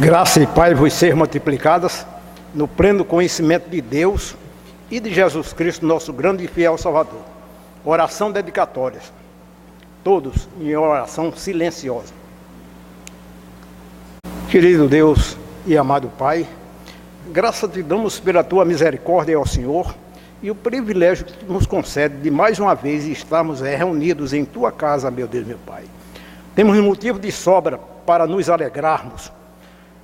Graça e paz vos sejam multiplicadas no pleno conhecimento de Deus e de Jesus Cristo, nosso grande e fiel Salvador. Oração dedicatória. Todos em oração silenciosa. Querido Deus e amado Pai, graças te damos pela tua misericórdia ao Senhor e o privilégio que tu nos concede de mais uma vez estarmos reunidos em tua casa, meu Deus, meu Pai. Temos motivo de sobra para nos alegrarmos.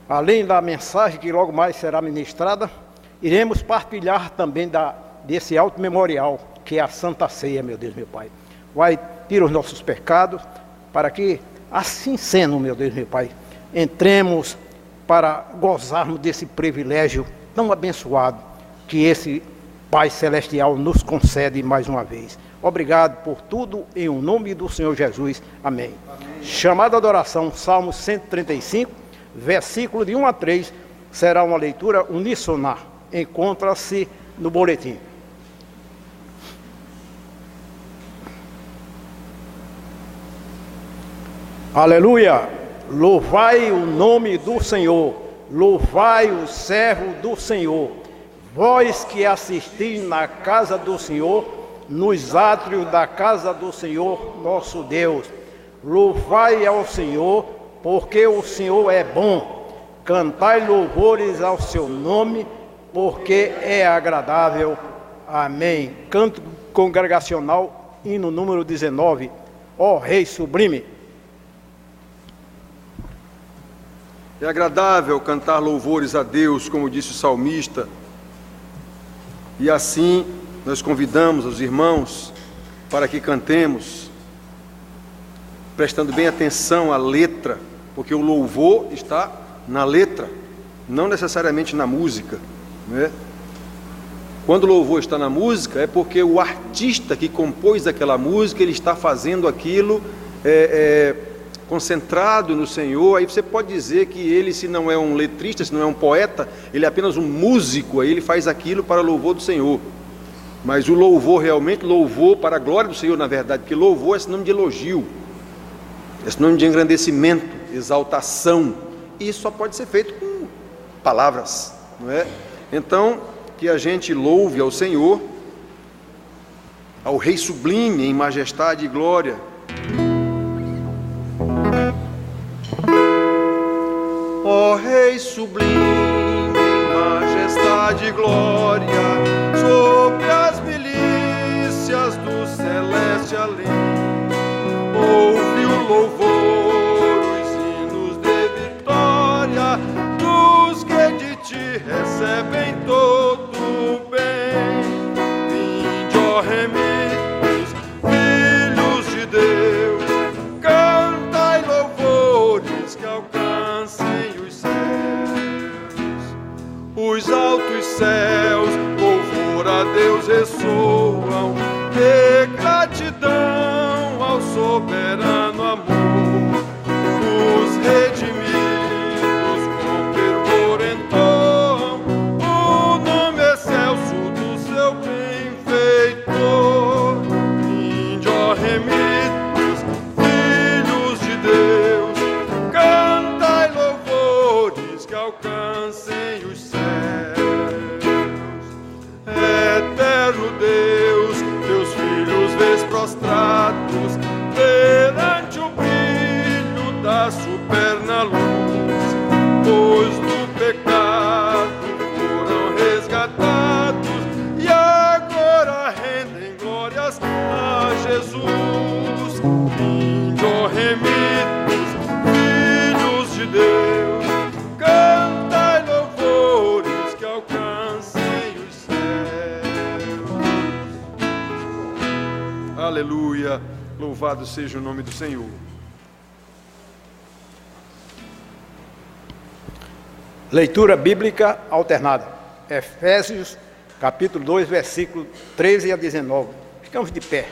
Além da mensagem que logo mais será ministrada, iremos partilhar também desse alto memorial, que é a Santa Ceia, meu Deus, meu Pai. Vai, tira os nossos pecados, para que, assim sendo, meu Deus, meu Pai, entremos para gozarmos desse privilégio tão abençoado que esse Pai Celestial nos concede mais uma vez. Obrigado por tudo, em o nome do Senhor Jesus. Amém. Amém. Chamada adoração, Salmo 135, versículo de 1 a 3, será uma leitura uníssona. Encontra-se no boletim. Aleluia! Louvai o nome do Senhor, louvai o servo do Senhor, vós que assistis na casa do Senhor, nos átrios da casa do Senhor, nosso Deus. Louvai ao Senhor, porque o Senhor é bom. Cantai louvores ao seu nome, porque é agradável. Amém. Canto congregacional, hino número 19. Ó Rei sublime. É agradável cantar louvores a Deus, como disse o salmista. E assim nós convidamos os irmãos para que cantemos, prestando bem atenção à letra, porque o louvor está na letra, não necessariamente na música, né? Quando o louvor está na música, é porque o artista que compôs aquela música, ele está fazendo aquilo concentrado no Senhor. Aí você pode dizer que ele, se não é um letrista, se não é um poeta, ele é apenas um músico, aí ele faz aquilo para louvor do Senhor. Mas o louvor realmente, louvor para a glória do Senhor, na verdade, porque louvor é sinônimo de elogio, é sinônimo de engrandecimento, exaltação, e isso só pode ser feito com palavras, não é? Então, que a gente louve ao Senhor, ao Rei sublime em majestade e glória. Ó Rei sublime em majestade e glória, sobre as milícias do celeste além, ouve o louvor, os hinos de vitória, dos que de ti recebem todo o bem. Vinde, ó remidos, filhos de Deus, cantai louvores que alcancem os céus. Os altos céus, louvor a Deus ressoam, de gratidão ao soberano amor. Os redimidos com fervor entoam o nome excelso do seu benfeitor. Vinde, ó remidos, filhos de Deus, cantai louvores que alcancem os céus. Eterno Deus, teus filhos vês prostrados perante o brilho da superna luz, pois do pecado foram resgatados e agora rendem glórias a Jesus. Vinde, ó remidos, filhos de Deus, cantai louvores que alcancem os céus. Aleluia, louvado seja o nome do Senhor. Leitura bíblica alternada. Efésios, capítulo 2, versículo 13 a 19. Ficamos de pé.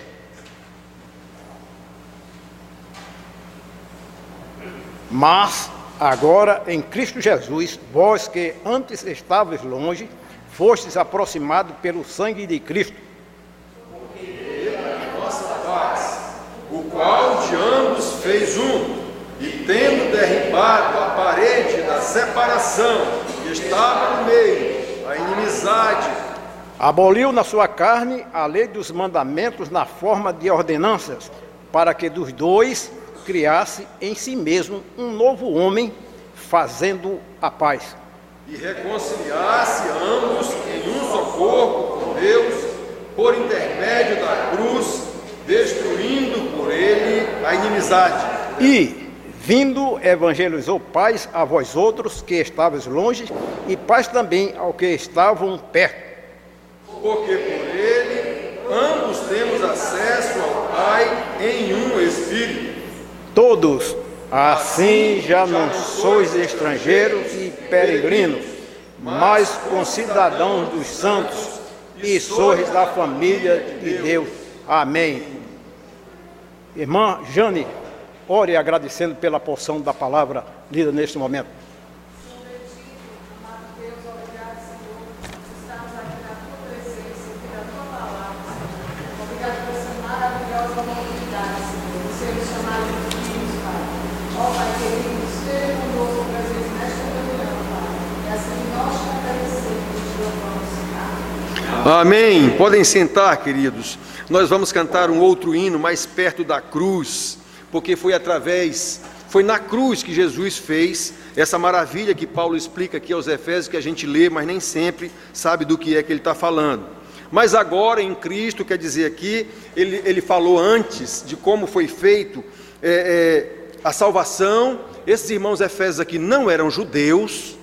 Mas agora em Cristo Jesus, vós que antes estavais longe, fostes aproximados pelo sangue de Cristo, porque ele é a nossa paz, o qual de ambos fez um, e tendo derribado a parede das separação que estava no meio, a inimizade. Aboliu na sua carne a lei dos mandamentos na forma de ordenanças, para que dos dois criasse em si mesmo um novo homem, fazendo a paz. E reconciliasse ambos em um só corpo com Deus, por intermédio da cruz, destruindo por ele a inimizade. E, vindo, evangelizou paz a vós outros que estavais longe, e paz também ao que estavam perto. Porque por ele ambos temos acesso ao Pai em um Espírito. Todos, assim já não sois estrangeiros e peregrinos, mas concidadãos dos santos, e sois da família de Deus. Amém. Irmã Jane, ore agradecendo pela porção da palavra lida neste momento. Amém. Podem sentar, queridos. Nós vamos cantar um outro hino mais perto da cruz, porque foi na cruz que Jesus fez essa maravilha que Paulo explica aqui aos Efésios, que a gente lê, mas nem sempre sabe do que é que ele está falando. Mas agora em Cristo, quer dizer aqui, ele falou antes de como foi feito a salvação. Esses irmãos Efésios aqui não eram judeus,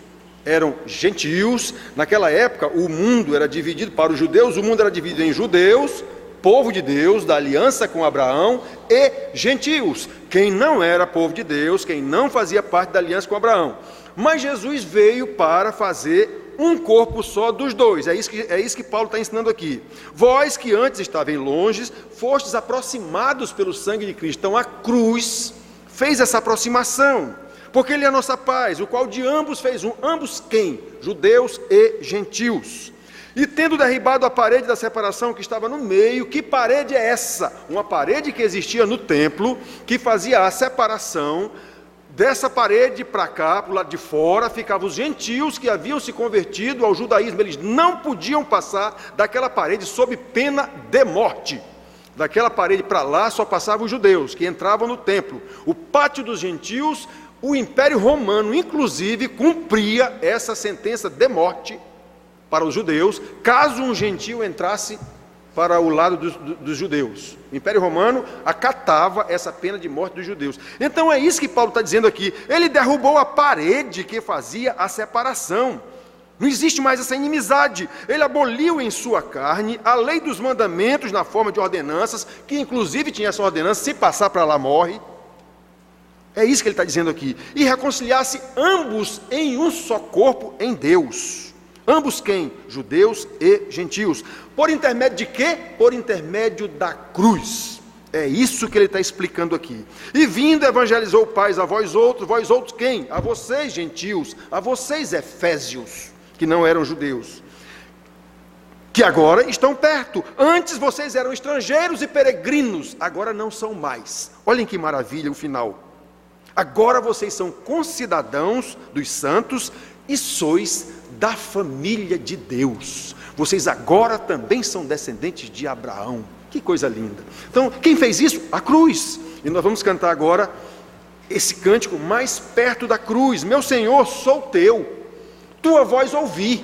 eram gentios. Naquela época o mundo era dividido para os judeus, o mundo era dividido em judeus, povo de Deus, da aliança com Abraão, e gentios, quem não era povo de Deus, quem não fazia parte da aliança com Abraão. Mas Jesus veio para fazer um corpo só dos dois. É isso que Paulo está ensinando aqui. Vós que antes estavam longe, fostes aproximados pelo sangue de Cristo. Então a cruz fez essa aproximação, porque ele é a nossa paz, o qual de ambos fez um. Ambos quem? Judeus e gentios. E tendo derribado a parede da separação que estava no meio. Que parede é essa? Uma parede que existia no templo, que fazia a separação. Dessa parede para cá, para o lado de fora, ficavam os gentios que haviam se convertido ao judaísmo. Eles não podiam passar daquela parede sob pena de morte. Daquela parede para lá só passavam os judeus, que entravam no templo. O pátio dos gentios, o Império Romano, inclusive, cumpria essa sentença de morte para os judeus, caso um gentio entrasse para o lado dos judeus. O Império Romano acatava essa pena de morte dos judeus. Então é isso que Paulo está dizendo aqui. Ele derrubou a parede que fazia a separação. Não existe mais essa inimizade. Ele aboliu em sua carne a lei dos mandamentos na forma de ordenanças, que inclusive tinha essa ordenança, se passar para lá morre. É isso que ele está dizendo aqui. E reconciliasse ambos em um só corpo em Deus. Ambos quem? Judeus e gentios. Por intermédio de quê? Por intermédio da cruz. É isso que ele está explicando aqui. E vindo, evangelizou paz a vós outros quem? A vocês, gentios, a vocês, efésios, que não eram judeus, que agora estão perto. Antes vocês eram estrangeiros e peregrinos, agora não são mais. Olhem que maravilha o final. Agora vocês são concidadãos dos santos e sois da família de Deus. Vocês agora também são descendentes de Abraão. Que coisa linda. Então, quem fez isso? A cruz. E nós vamos cantar agora esse cântico mais perto da cruz. Meu Senhor, sou teu, tua voz ouvi.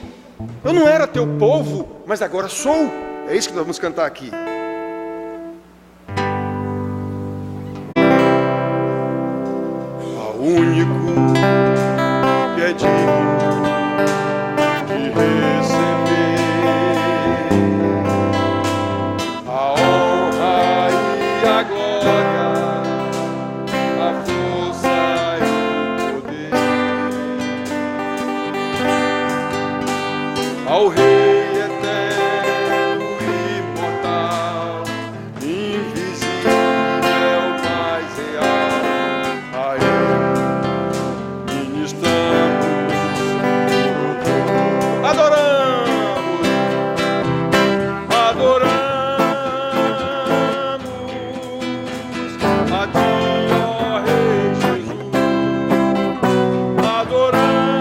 Eu não era teu povo, mas agora sou. É isso que nós vamos cantar aqui. Ao único que é digno de receber a honra e a glória, a força e o poder, ao Rei eterno e imortal, invisível, mais real, a Ele ministramos, adoramos, adoramos a Ti, ó Rei Jesus, adoramos.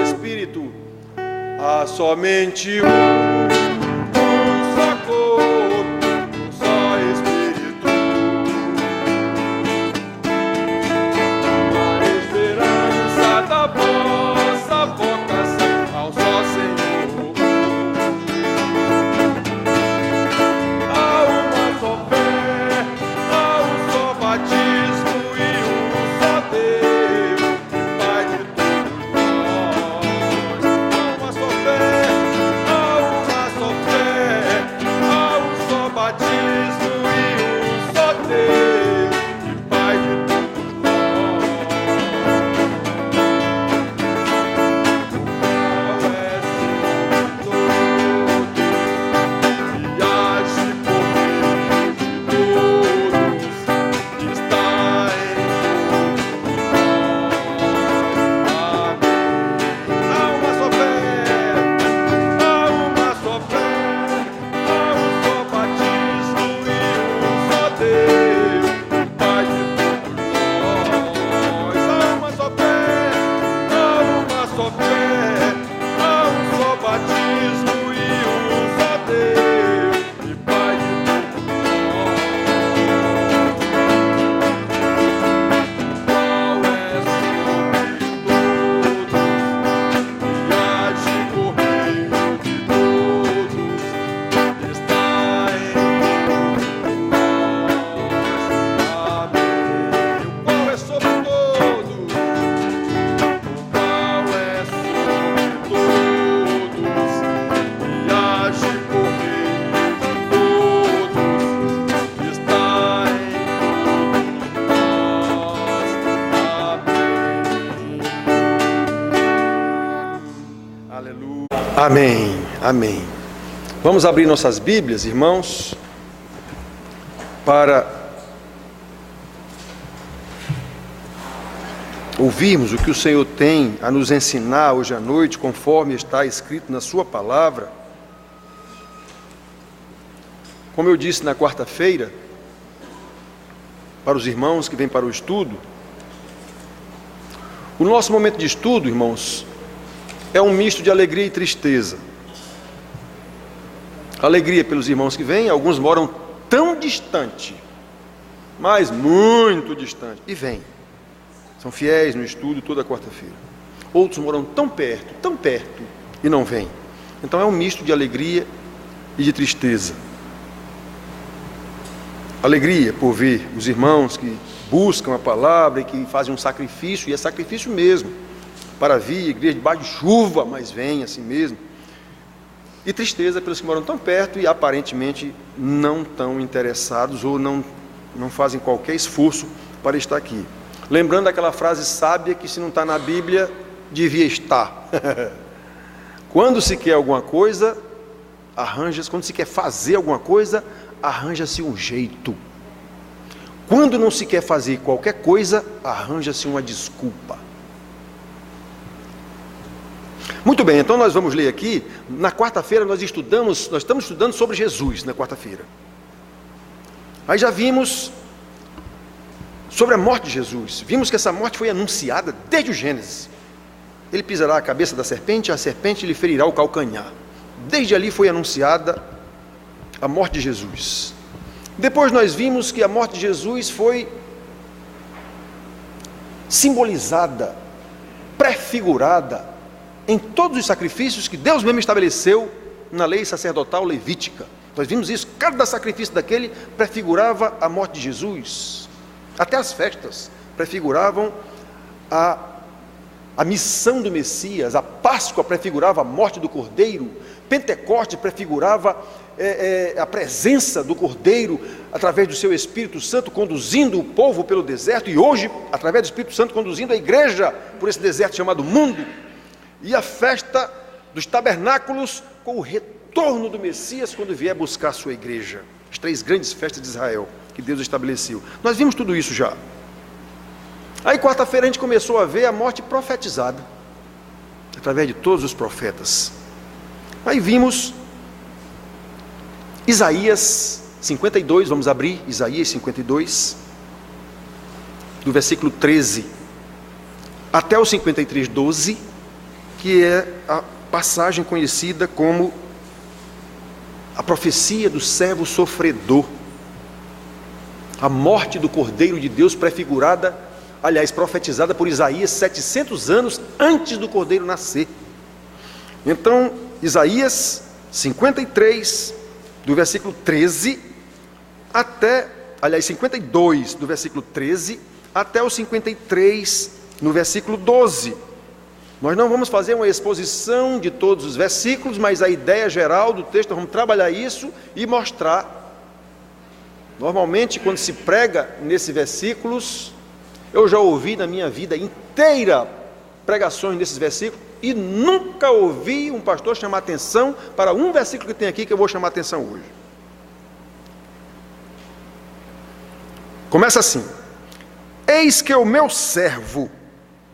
Espírito. Há somente um só corpo, um só Espírito. A esperança da vossa vocação ao só Senhor. Há uma só fé, há um só batismo e um só Deus, Pai de todos nós. Há uma só fé, há uma só fé, há um só batismo e um só Deus, Pai de todos nós. Qual é sobre todos e age por meio de todos, está em todos nós. Amém. Há uma só fé, há uma só fé, há um só batismo e um só Deus, Pai de todos nós. Há uma só fé, há uma só fé, há um só batismo e um só Deus, Pai de todos nós. Qual é sobre todos e age por meio de todos, está em todos nós. Amém. Qual é sobre todos? Qual é sobre todos e age por meio de todos, está em todos nós. Amém. Aleluia. Amém. Amém. Vamos abrir nossas Bíblias, irmãos, para ouvirmos o que o Senhor tem a nos ensinar hoje à noite, conforme está escrito na sua palavra. Como eu disse na quarta-feira, para os irmãos que vêm para o estudo, o nosso momento de estudo, irmãos, é um misto de alegria e tristeza. Alegria pelos irmãos que vêm, alguns moram tão distante, mas muito distante, e vêm. São fiéis no estudo toda quarta-feira. Outros moram tão perto, e não vêm. Então é um misto de alegria e de tristeza. Alegria por ver os irmãos que buscam a palavra e que fazem um sacrifício, e é sacrifício mesmo, para vir à igreja debaixo de chuva, mas vêm assim mesmo. E tristeza pelos que moram tão perto e aparentemente não tão interessados ou não fazem qualquer esforço para estar aqui. Lembrando aquela frase sábia que, se não está na Bíblia, devia estar. Quando se quer alguma coisa, quando se quer fazer alguma coisa, arranja-se um jeito. Quando não se quer fazer qualquer coisa, arranja-se uma desculpa. Muito bem, então nós vamos ler aqui. Na quarta-feira nós estamos estudando sobre Jesus, na quarta-feira. Aí já vimos sobre a morte de Jesus. Vimos que essa morte foi anunciada desde o Gênesis. Ele pisará a cabeça da serpente, a serpente lhe ferirá o calcanhar. Desde ali foi anunciada a morte de Jesus. Depois nós vimos que a morte de Jesus foi simbolizada, prefigurada em todos os sacrifícios que Deus mesmo estabeleceu na lei sacerdotal levítica. Nós vimos isso, cada sacrifício daquele prefigurava a morte de Jesus. Até as festas prefiguravam a missão do Messias. A Páscoa prefigurava a morte do Cordeiro. Pentecoste prefigurava a presença do Cordeiro através do seu Espírito Santo, conduzindo o povo pelo deserto, e hoje, através do Espírito Santo, conduzindo a igreja por esse deserto chamado mundo. E a festa dos tabernáculos, com o retorno do Messias, quando vier buscar a sua igreja. As 3 grandes festas de Israel que Deus estabeleceu. Nós vimos tudo isso já. Aí quarta-feira a gente começou a ver a morte profetizada, através de todos os profetas. Aí vimos Isaías 52, vamos abrir Isaías 52, do versículo 13 até o 53, 12. que é a passagem conhecida como a profecia do servo sofredor. A morte do Cordeiro de Deus prefigurada, aliás, profetizada por Isaías 700 anos antes do Cordeiro nascer. Então, Isaías 53, do versículo 13 até, aliás, 52, do versículo 13 até o 53, no versículo 12. Nós não vamos fazer uma exposição de todos os versículos, mas a ideia geral do texto, nós vamos trabalhar isso e mostrar. Normalmente, quando se prega nesses versículos, eu já ouvi na minha vida inteira pregações nesses versículos e nunca ouvi um pastor chamar atenção para um versículo que tem aqui que eu vou chamar atenção hoje. Começa assim: eis que o meu servo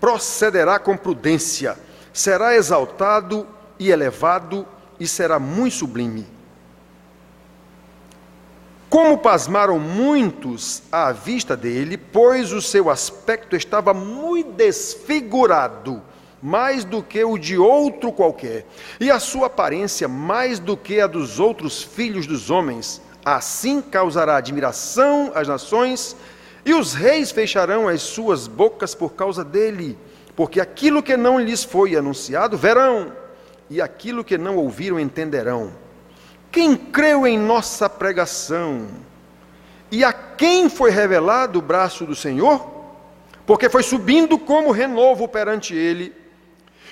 procederá com prudência, será exaltado e elevado e será muito sublime. Como pasmaram muitos à vista dele, pois o seu aspecto estava muito desfigurado, mais do que o de outro qualquer, e a sua aparência mais do que a dos outros filhos dos homens. Assim causará admiração às nações, e os reis fecharão as suas bocas por causa dele, porque aquilo que não lhes foi anunciado verão, e aquilo que não ouviram entenderão. Quem creu em nossa pregação? E a quem foi revelado o braço do Senhor? Porque foi subindo como renovo perante ele,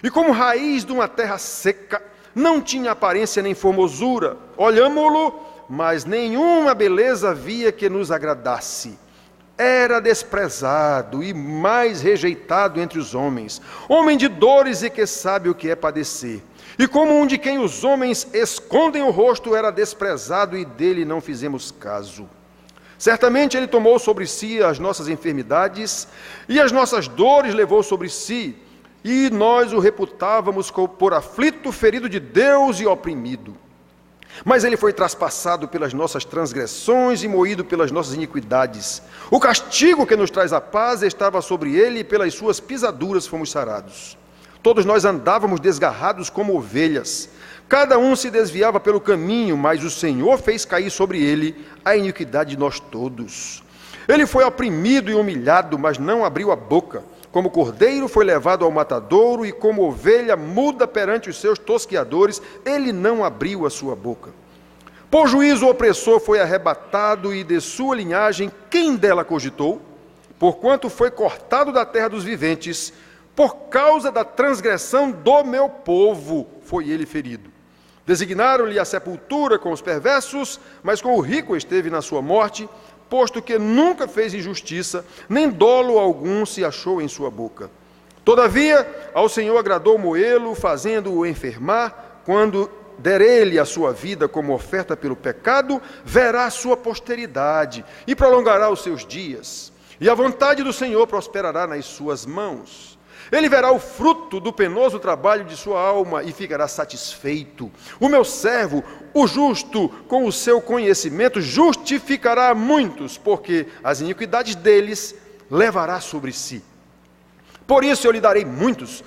e como raiz de uma terra seca, não tinha aparência nem formosura. Olhámo-lo, mas nenhuma beleza havia que nos agradasse. Era desprezado e mais rejeitado entre os homens, homem de dores e que sabe o que é padecer. E como um de quem os homens escondem o rosto, era desprezado e dele não fizemos caso. Certamente ele tomou sobre si as nossas enfermidades e as nossas dores levou sobre si, e nós o reputávamos por aflito, ferido de Deus e oprimido. Mas ele foi traspassado pelas nossas transgressões e moído pelas nossas iniquidades. O castigo que nos traz a paz estava sobre ele, e pelas suas pisaduras fomos sarados. Todos nós andávamos desgarrados como ovelhas, cada um se desviava pelo caminho, mas o Senhor fez cair sobre ele a iniquidade de nós todos. Ele foi oprimido e humilhado, mas não abriu a boca. Como cordeiro foi levado ao matadouro, e como ovelha muda perante os seus tosqueadores, ele não abriu a sua boca. Por juízo o opressor foi arrebatado, e de sua linhagem quem dela cogitou? Porquanto foi cortado da terra dos viventes, por causa da transgressão do meu povo foi ele ferido. Designaram-lhe a sepultura com os perversos, mas com o rico esteve na sua morte, posto que nunca fez injustiça, nem dolo algum se achou em sua boca. Todavia, ao Senhor agradou moê-lo, fazendo-o enfermar. Quando der ele a sua vida como oferta pelo pecado, verá a sua posteridade e prolongará os seus dias. E a vontade do Senhor prosperará nas suas mãos. Ele verá o fruto do penoso trabalho de sua alma e ficará satisfeito. O meu servo, o justo, com o seu conhecimento, justificará muitos, porque as iniquidades deles levará sobre si. Por isso eu lhe darei muitos,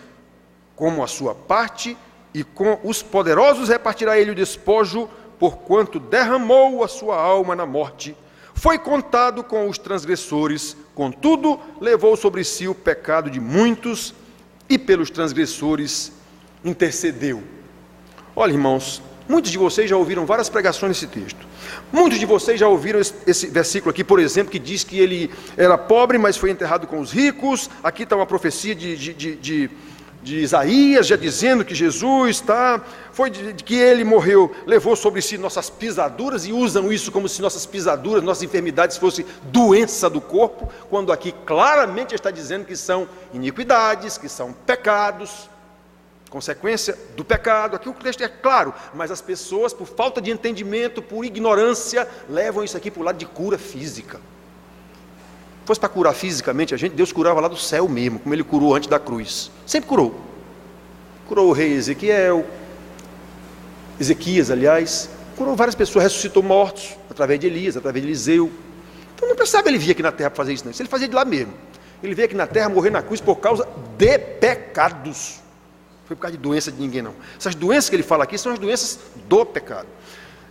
como a sua parte, e com os poderosos repartirá ele o despojo, porquanto derramou a sua alma na morte. Foi contado com os transgressores, contudo, levou sobre si o pecado de muitos, e pelos transgressores intercedeu. Olha, irmãos, muitos de vocês já ouviram várias pregações nesse texto. Muitos de vocês já ouviram esse versículo aqui, por exemplo, que diz que ele era pobre, mas foi enterrado com os ricos. Aqui está uma profecia de Isaías, já dizendo que Jesus que ele morreu, levou sobre si nossas pisaduras, e usam isso como se nossas pisaduras, nossas enfermidades fossem doença do corpo, quando aqui claramente está dizendo que são iniquidades, que são pecados, consequência do pecado. Aqui o texto é claro, mas as pessoas, por falta de entendimento, por ignorância, levam isso aqui para o lado de cura física. Se fosse para curar fisicamente a gente, Deus curava lá do céu mesmo, como ele curou antes da cruz. Sempre curou. Curou o rei Ezequias, aliás. Curou várias pessoas, ressuscitou mortos, através de Elias, através de Eliseu. Então não precisava ele vir aqui na terra para fazer isso, não. Isso ele fazia de lá mesmo. Ele veio aqui na terra morrer na cruz por causa de pecados. Foi por causa de doença de ninguém, não. Essas doenças que ele fala aqui são as doenças do pecado.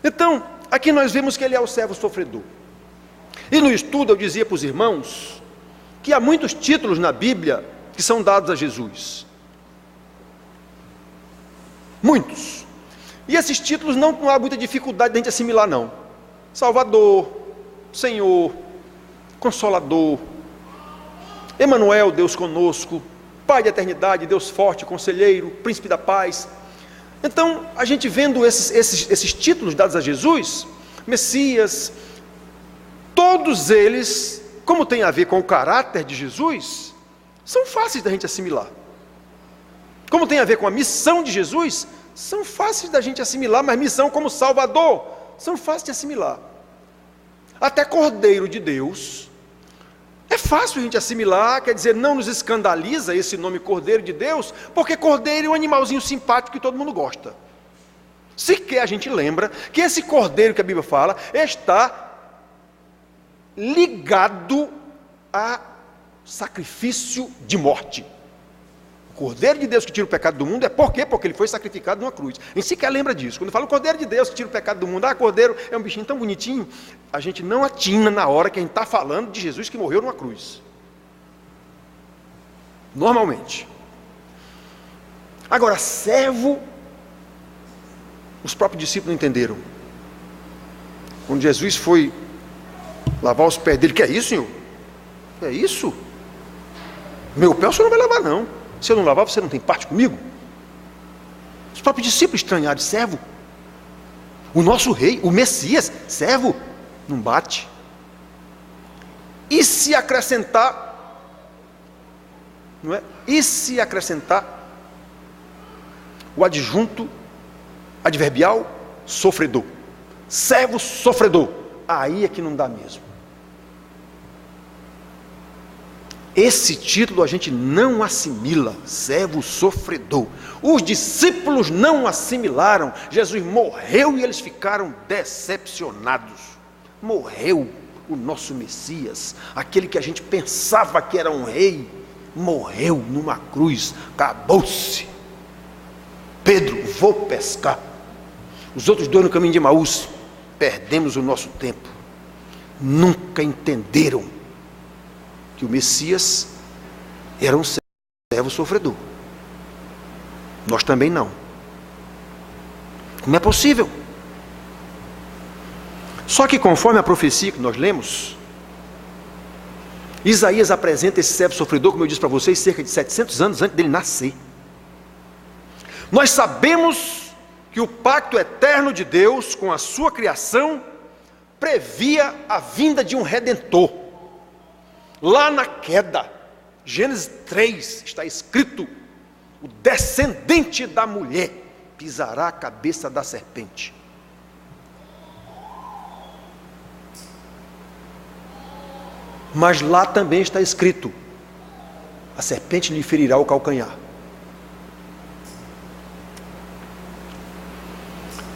Então, aqui nós vemos que ele é o servo sofredor. E no estudo eu dizia para os irmãos que há muitos títulos na Bíblia que são dados a Jesus. Muitos. E esses títulos não há muita dificuldade de a gente assimilar, não. Salvador, Senhor, Consolador, Emanuel, Deus conosco, Pai da eternidade, Deus forte, Conselheiro, Príncipe da paz. Então, a gente vendo esses títulos dados a Jesus, Messias, todos eles, como tem a ver com o caráter de Jesus, são fáceis da gente assimilar. Como tem a ver com a missão de Jesus, são fáceis da gente assimilar, mas missão como Salvador, são fáceis de assimilar. Até Cordeiro de Deus, é fácil a gente assimilar, quer dizer, não nos escandaliza esse nome Cordeiro de Deus, porque Cordeiro é um animalzinho simpático que todo mundo gosta. Sequer a gente lembra que esse Cordeiro que a Bíblia fala, está ligado a sacrifício de morte. O Cordeiro de Deus que tira o pecado do mundo, por quê? Porque ele foi sacrificado numa cruz. A gente sequer lembra disso. Quando fala o Cordeiro de Deus que tira o pecado do mundo, Cordeiro é um bichinho tão bonitinho, a gente não atina na hora que a gente está falando de Jesus que morreu numa cruz. Normalmente. Agora, servo, os próprios discípulos não entenderam. Quando Jesus foi lavar os pés dele, que é isso, Senhor? Que é isso? Meu pé o Senhor não vai lavar, não. Se eu não lavar, você não tem parte comigo? Os próprios discípulos estranharam, servo. O nosso rei, o Messias, servo, não bate. E se acrescentar, não é? E se acrescentar o adjunto adverbial sofredor, servo sofredor, aí é que não dá mesmo. Esse título a gente não assimila, servo sofredor. Os discípulos não assimilaram. Jesus morreu e eles ficaram decepcionados. Morreu o nosso Messias, aquele que a gente pensava que era um rei, morreu numa cruz, acabou-se. Pedro, vou pescar. Os outros dois no caminho de Emaús, perdemos o nosso tempo. Nunca entenderam que o Messias era um servo sofredor. Nós também não. Como é possível? Só que conforme a profecia que nós lemos, Isaías apresenta esse servo sofredor, como eu disse para vocês, cerca de 700 anos antes dele nascer. Nós sabemos que o pacto eterno de Deus com a sua criação previa a vinda de um redentor. Lá na queda, Gênesis 3, está escrito: o descendente da mulher pisará a cabeça da serpente. Mas lá também está escrito: a serpente lhe ferirá o calcanhar.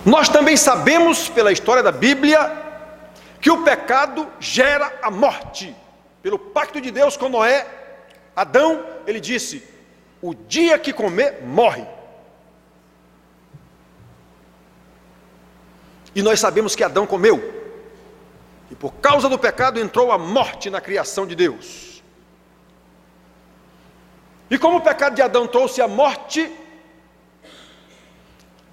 Nós também sabemos, pela história da Bíblia, que o pecado gera a morte. Pelo pacto de Deus com Noé, Adão, ele disse: o dia que comer, morre. E nós sabemos que Adão comeu, e por causa do pecado entrou a morte na criação de Deus. E como o pecado de Adão trouxe a morte,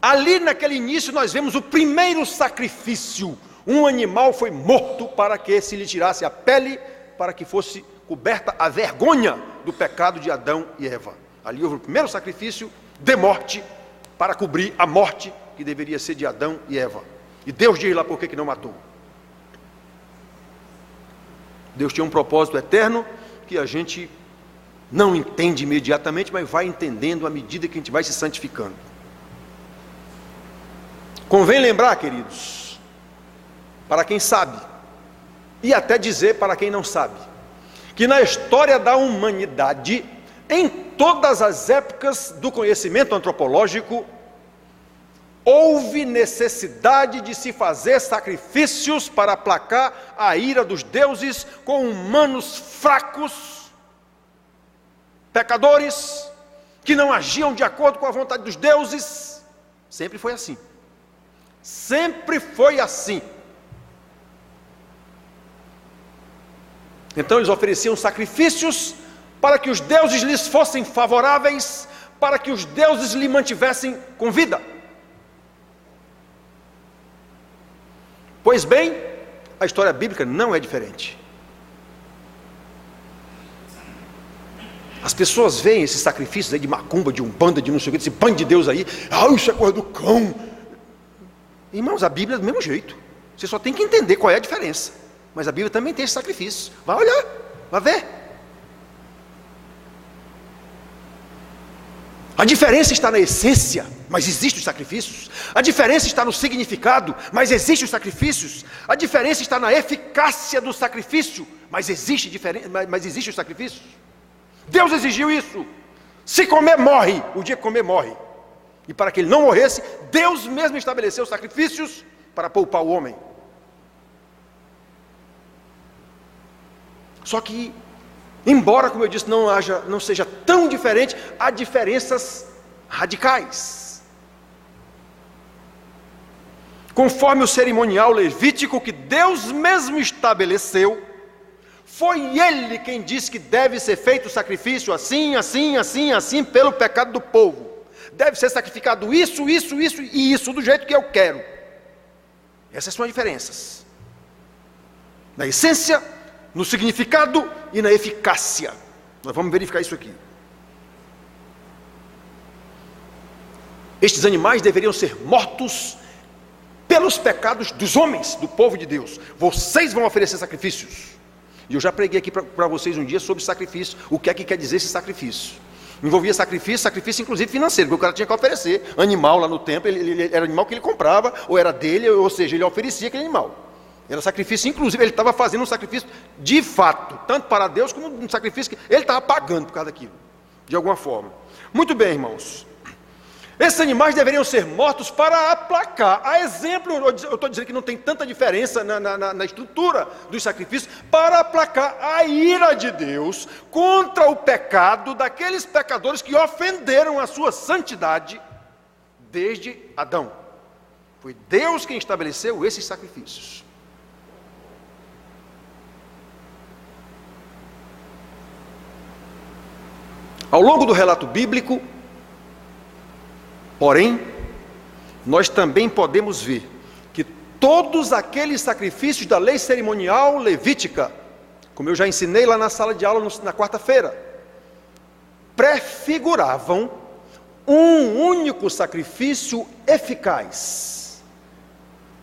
ali naquele início nós vemos o primeiro sacrifício. Um animal foi morto para que se lhe tirasse a pele, para que fosse coberta a vergonha do pecado de Adão e Eva. Ali houve o primeiro sacrifício de morte, para cobrir a morte que deveria ser de Adão e Eva. E Deus diz lá por que não matou. Deus tinha um propósito eterno, que a gente não entende imediatamente, mas vai entendendo à medida que a gente vai se santificando. Convém lembrar, queridos, para quem sabe, e até dizer para quem não sabe, que na história da humanidade, em todas as épocas do conhecimento antropológico, houve necessidade de se fazer sacrifícios para aplacar a ira dos deuses com humanos fracos, pecadores, que não agiam de acordo com a vontade dos deuses. Sempre foi assim. Sempre foi assim. Então eles ofereciam sacrifícios para que os deuses lhes fossem favoráveis, para que os deuses lhe mantivessem com vida. Pois bem, a história bíblica não é diferente. As pessoas veem esses sacrifícios aí de macumba, de umbanda, de não sei o que, desse bando de Deus aí, isso é coisa do cão. Irmãos, a Bíblia é do mesmo jeito. Você só tem que entender qual é a diferença. Mas a Bíblia também tem esses sacrifícios. Vai olhar, vai ver. A diferença está na essência, mas existem os sacrifícios. A diferença está no significado, mas existem os sacrifícios. A diferença está na eficácia do sacrifício, mas existe os sacrifícios. Deus exigiu isso. Se comer, morre. O dia que comer, morre. E para que ele não morresse, Deus mesmo estabeleceu sacrifícios para poupar o homem. Só que, embora, como eu disse, não seja tão diferente, há diferenças radicais. Conforme o cerimonial levítico que Deus mesmo estabeleceu, foi Ele quem disse que deve ser feito o sacrifício assim, assim, assim, assim, pelo pecado do povo. Deve ser sacrificado isso, isso, isso e isso, do jeito que eu quero. Essas são as diferenças. Na essência, no significado e na eficácia. Nós vamos verificar isso aqui. Estes animais deveriam ser mortos pelos pecados dos homens, do povo de Deus. Vocês vão oferecer sacrifícios. E eu já preguei aqui para vocês um dia sobre sacrifício. O que é que quer dizer esse sacrifício? Envolvia sacrifício inclusive financeiro, porque o cara tinha que oferecer animal lá no templo. Ele era animal que ele comprava, ou era dele, ou seja, ele oferecia aquele animal. Era sacrifício, inclusive ele estava fazendo um sacrifício de fato, tanto para Deus como um sacrifício que ele estava pagando por causa daquilo, de alguma forma. Muito bem, irmãos. Esses animais deveriam ser mortos para aplacar. A exemplo, eu estou dizendo que não tem tanta diferença na estrutura dos sacrifícios, para aplacar a ira de Deus contra o pecado daqueles pecadores que ofenderam a sua santidade desde Adão. Foi Deus quem estabeleceu esses sacrifícios. Ao longo do relato bíblico, porém, nós também podemos ver que todos aqueles sacrifícios da lei cerimonial levítica, como eu já ensinei lá na sala de aula na quarta-feira, prefiguravam um único sacrifício eficaz.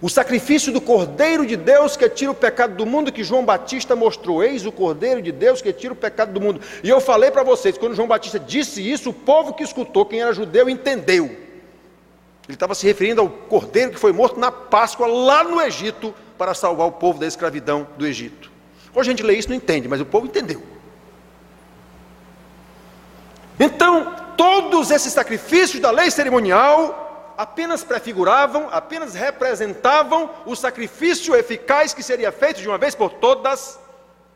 O sacrifício do Cordeiro de Deus que tira o pecado do mundo, que João Batista mostrou. Eis o Cordeiro de Deus que tira o pecado do mundo. E eu falei para vocês, quando João Batista disse isso, o povo que escutou, quem era judeu, entendeu. Ele estava se referindo ao Cordeiro que foi morto na Páscoa, lá no Egito, para salvar o povo da escravidão do Egito. Hoje a gente lê isso e não entende, mas o povo entendeu. Então, todos esses sacrifícios da lei cerimonial apenas prefiguravam, apenas representavam o sacrifício eficaz que seria feito de uma vez por todas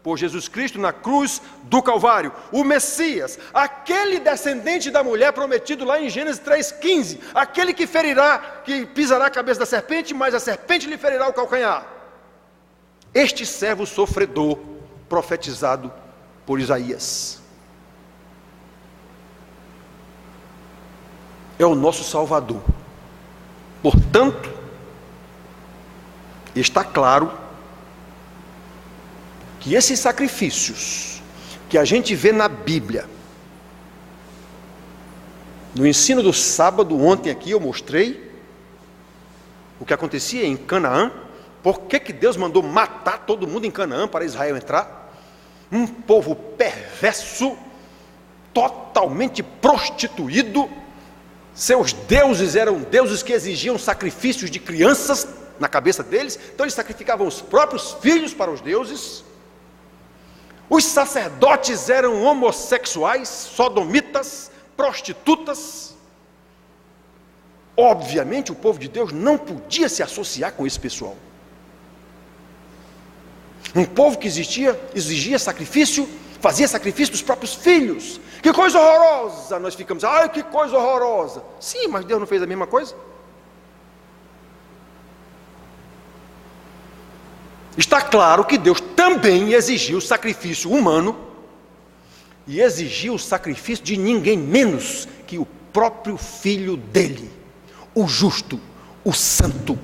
por Jesus Cristo na cruz do Calvário. O Messias, aquele descendente da mulher prometido lá em Gênesis 3,15, aquele que pisará a cabeça da serpente, mas a serpente lhe ferirá o calcanhar. Este servo sofredor profetizado por Isaías é o nosso Salvador. Portanto, está claro que esses sacrifícios que a gente vê na Bíblia, no ensino do sábado, ontem aqui eu mostrei o que acontecia em Canaã. Por que Deus mandou matar todo mundo em Canaã para Israel entrar? Um povo perverso, totalmente prostituído. Seus deuses eram deuses que exigiam sacrifícios de crianças na cabeça deles, então eles sacrificavam os próprios filhos para os deuses. Os sacerdotes eram homossexuais, sodomitas, prostitutas. Obviamente o povo de Deus não podia se associar com esse pessoal. Um povo que exigia sacrifício fazia sacrifício dos próprios filhos. Que coisa horrorosa! Nós ficamos, ai, que coisa horrorosa. Sim, mas Deus não fez a mesma coisa? Está claro que Deus também exigiu sacrifício humano e exigiu o sacrifício de ninguém menos que o próprio Filho dele, o justo, o santo,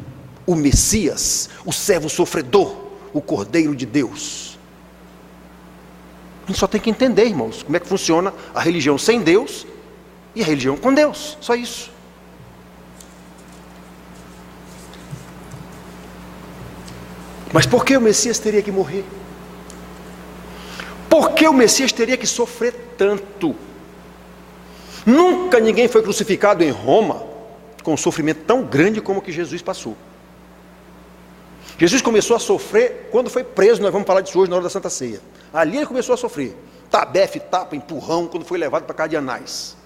o Messias, o servo sofredor, o Cordeiro de Deus. A gente só tem que entender, irmãos, como é que funciona a religião sem Deus e a religião com Deus, só isso. Mas por que o Messias teria que morrer? Por que o Messias teria que sofrer tanto? Nunca ninguém foi crucificado em Roma com um sofrimento tão grande como o que Jesus passou. Jesus começou a sofrer quando foi preso, nós vamos falar disso hoje na hora da Santa Ceia. Ali ele começou a sofrer. Tabefe, tapa, empurrão, quando foi levado para a casa de Anás.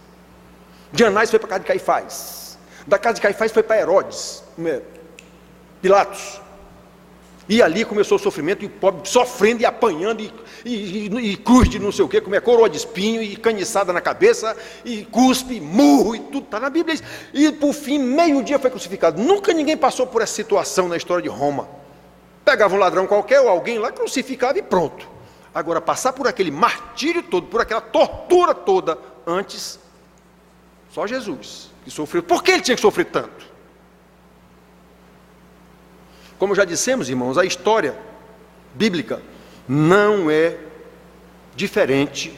De Anás foi para a casa de Caifás. Da casa de Caifás foi para Herodes, Pilatos. E ali começou o sofrimento, e o pobre sofrendo e apanhando, e cruz de não sei o que, como é coroa de espinho, e caniçada na cabeça, e cuspe, murro, e tudo está na Bíblia. E por fim, meio-dia foi crucificado. Nunca ninguém passou por essa situação na história de Roma. Pegava um ladrão qualquer, ou alguém lá, crucificava e pronto. Agora, passar por aquele martírio todo, por aquela tortura toda, antes, só Jesus que sofreu. Por que ele tinha que sofrer tanto? Como já dissemos, irmãos, a história bíblica não é diferente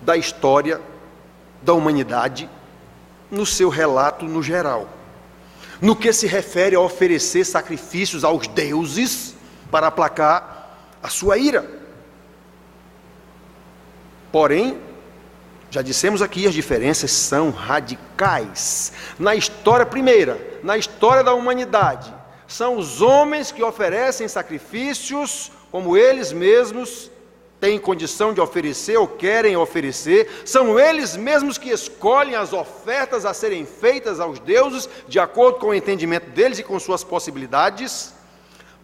da história da humanidade no seu relato no geral. No que se refere a oferecer sacrifícios aos deuses para aplacar a sua ira. Porém, já dissemos aqui, as diferenças são radicais. Na história primeira, na história da humanidade, são os homens que oferecem sacrifícios como eles mesmos têm condição de oferecer ou querem oferecer. São eles mesmos que escolhem as ofertas a serem feitas aos deuses, de acordo com o entendimento deles e com suas possibilidades,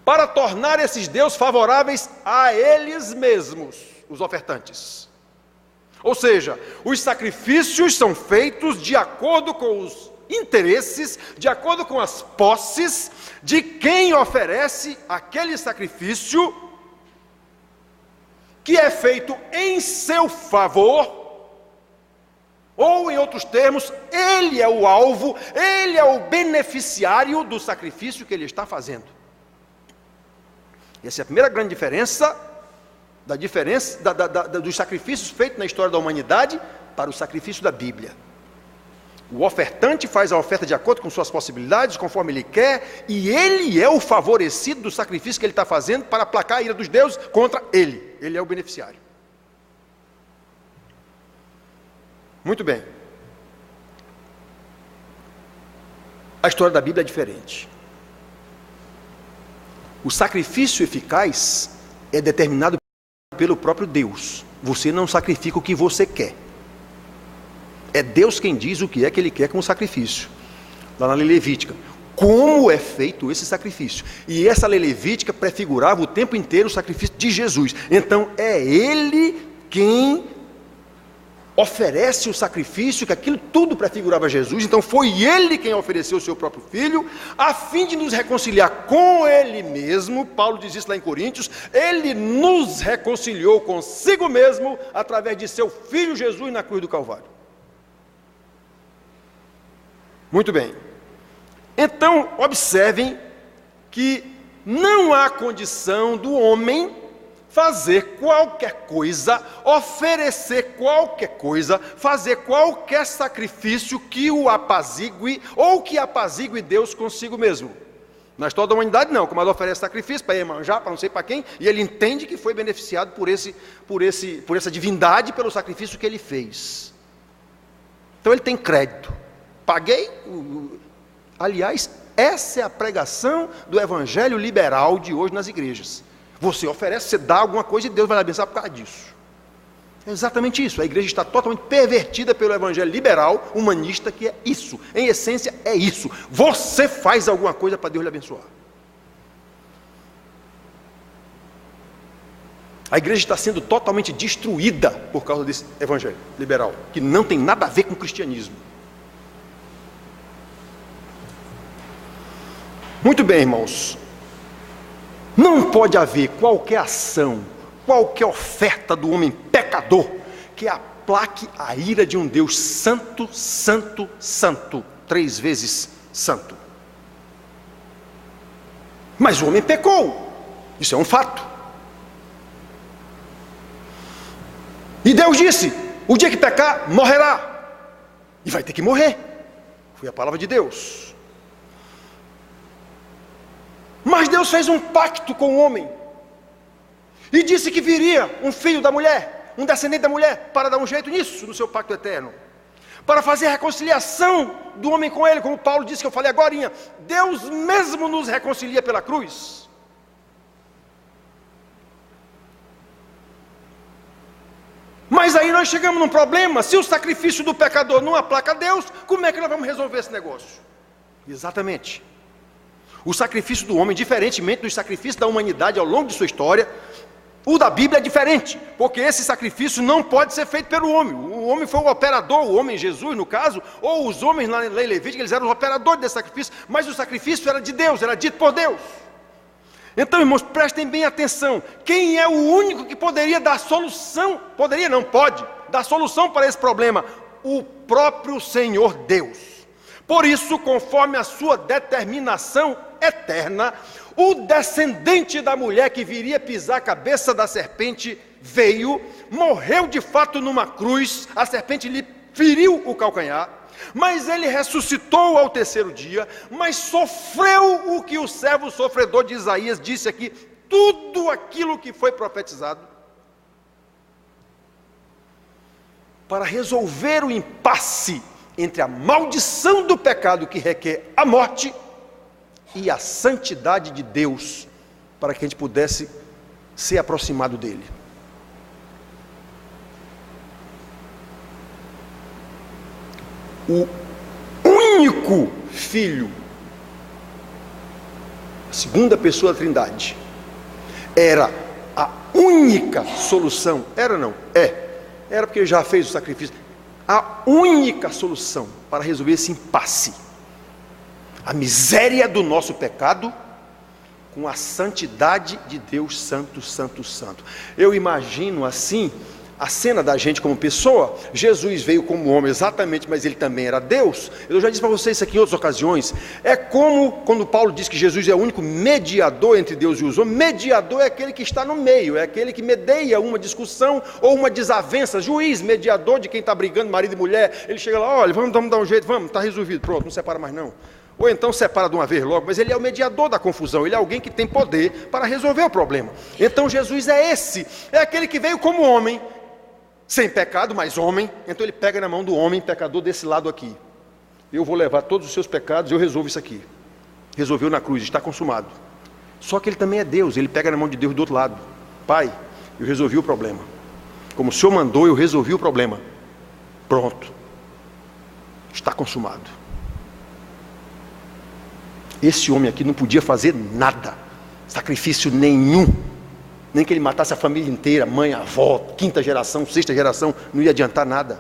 para tornar esses deuses favoráveis a eles mesmos, os ofertantes. Ou seja, os sacrifícios são feitos de acordo com os interesses, de acordo com as posses de quem oferece aquele sacrifício, que é feito em seu favor, ou em outros termos, ele é o alvo, ele é o beneficiário do sacrifício que ele está fazendo. Essa é a primeira grande diferença, dos sacrifícios feitos na história da humanidade para o sacrifício da Bíblia. O ofertante faz a oferta de acordo com suas possibilidades, conforme ele quer, e ele é o favorecido do sacrifício que ele está fazendo para aplacar a ira dos deuses contra ele. Ele é o beneficiário. Muito bem. A história da Bíblia é diferente. O sacrifício eficaz é determinado pelo próprio Deus. Você não sacrifica o que você quer. É Deus quem diz o que é que Ele quer com o sacrifício. Lá na lei levítica, como é feito esse sacrifício. E essa lei levítica prefigurava o tempo inteiro o sacrifício de Jesus. Então é Ele quem oferece o sacrifício, que aquilo tudo prefigurava Jesus. Então foi Ele quem ofereceu o seu próprio Filho, a fim de nos reconciliar com Ele mesmo. Paulo diz isso lá em Coríntios. Ele nos reconciliou consigo mesmo através de seu Filho Jesus na cruz do Calvário. Muito bem. Então, observem que não há condição do homem fazer qualquer coisa, oferecer qualquer coisa, fazer qualquer sacrifício que o apazigue ou que apazigue Deus consigo mesmo. Na história da humanidade não, como ela oferece sacrifício para Iemanjá, para não sei para quem, e ele entende que foi beneficiado por essa divindade, pelo sacrifício que ele fez. Então ele tem crédito. Paguei. Aliás, essa é a pregação do evangelho liberal de hoje nas igrejas. Você oferece, você dá alguma coisa e Deus vai lhe abençoar por causa disso. É exatamente isso. A igreja está totalmente pervertida pelo evangelho liberal, humanista, que é isso. Em essência, é isso. Você faz alguma coisa para Deus lhe abençoar. A igreja está sendo totalmente destruída por causa desse evangelho liberal, que não tem nada a ver com o cristianismo. Muito bem, irmãos. Não pode haver qualquer ação, qualquer oferta do homem pecador que aplaque a ira de um Deus santo, santo, santo, 3 vezes santo. Mas o homem pecou, isso é um fato. E Deus disse: o dia que pecar, morrerá. E vai ter que morrer. Foi a palavra de Deus. Mas Deus fez um pacto com o homem e disse que viria um filho da mulher, um descendente da mulher, para dar um jeito nisso, no seu pacto eterno, para fazer a reconciliação do homem com ele, como Paulo disse, que eu falei agorinha. Deus mesmo nos reconcilia pela cruz. Mas aí nós chegamos num problema: se o sacrifício do pecador não aplaca a Deus, como é que nós vamos resolver esse negócio? Exatamente. O sacrifício do homem, diferentemente dos sacrifícios da humanidade ao longo de sua história, o da Bíblia é diferente, porque esse sacrifício não pode ser feito pelo homem. O homem foi o operador, o homem Jesus no caso, ou os homens na lei levítica, eles eram os operadores desse sacrifício, mas o sacrifício era de Deus, era dito por Deus. Então, irmãos, prestem bem atenção: quem é o único que poderia dar solução? Poderia, não pode dar solução para esse problema? O próprio Senhor Deus. Por isso, conforme a sua determinação eterna, o descendente da mulher que viria pisar a cabeça da serpente veio, morreu de fato numa cruz, a serpente lhe feriu o calcanhar, mas ele ressuscitou ao 3º dia, mas sofreu o que o servo sofredor de Isaías disse aqui, tudo aquilo que foi profetizado, para resolver o impasse entre a maldição do pecado que requer a morte e a santidade de Deus, para que a gente pudesse ser aproximado dele. O único Filho, a segunda pessoa da Trindade, era a única solução. Era não? Era porque ele já fez o sacrifício. A única solução para resolver esse impasse, a miséria do nosso pecado, com a santidade de Deus santo, santo, santo. Eu imagino assim a cena da gente como pessoa. Jesus veio como homem exatamente, mas ele também era Deus. Eu já disse para vocês isso aqui em outras ocasiões. É como quando Paulo diz que Jesus é o único mediador entre Deus e os homens. Mediador é aquele que está no meio, é aquele que medeia uma discussão ou uma desavença. Juiz, mediador de quem está brigando, marido e mulher. Ele chega lá: olha, vamos dar um jeito, vamos, está resolvido, pronto, não separa mais não. Ou então separa de uma vez logo, mas ele é o mediador da confusão, ele é alguém que tem poder para resolver o problema. Então Jesus é esse, é aquele que veio como homem, sem pecado, mas homem. Então ele pega na mão do homem pecador desse lado aqui: eu vou levar todos os seus pecados, eu resolvo isso aqui. Resolveu na cruz, está consumado. Só que ele também é Deus, ele pega na mão de Deus do outro lado: Pai, eu resolvi o problema, como o Senhor mandou, eu resolvi o problema, pronto, está consumado. Esse homem aqui não podia fazer nada, sacrifício nenhum, nem que ele matasse a família inteira, mãe, avó, 5ª geração, 6ª geração, não ia adiantar nada.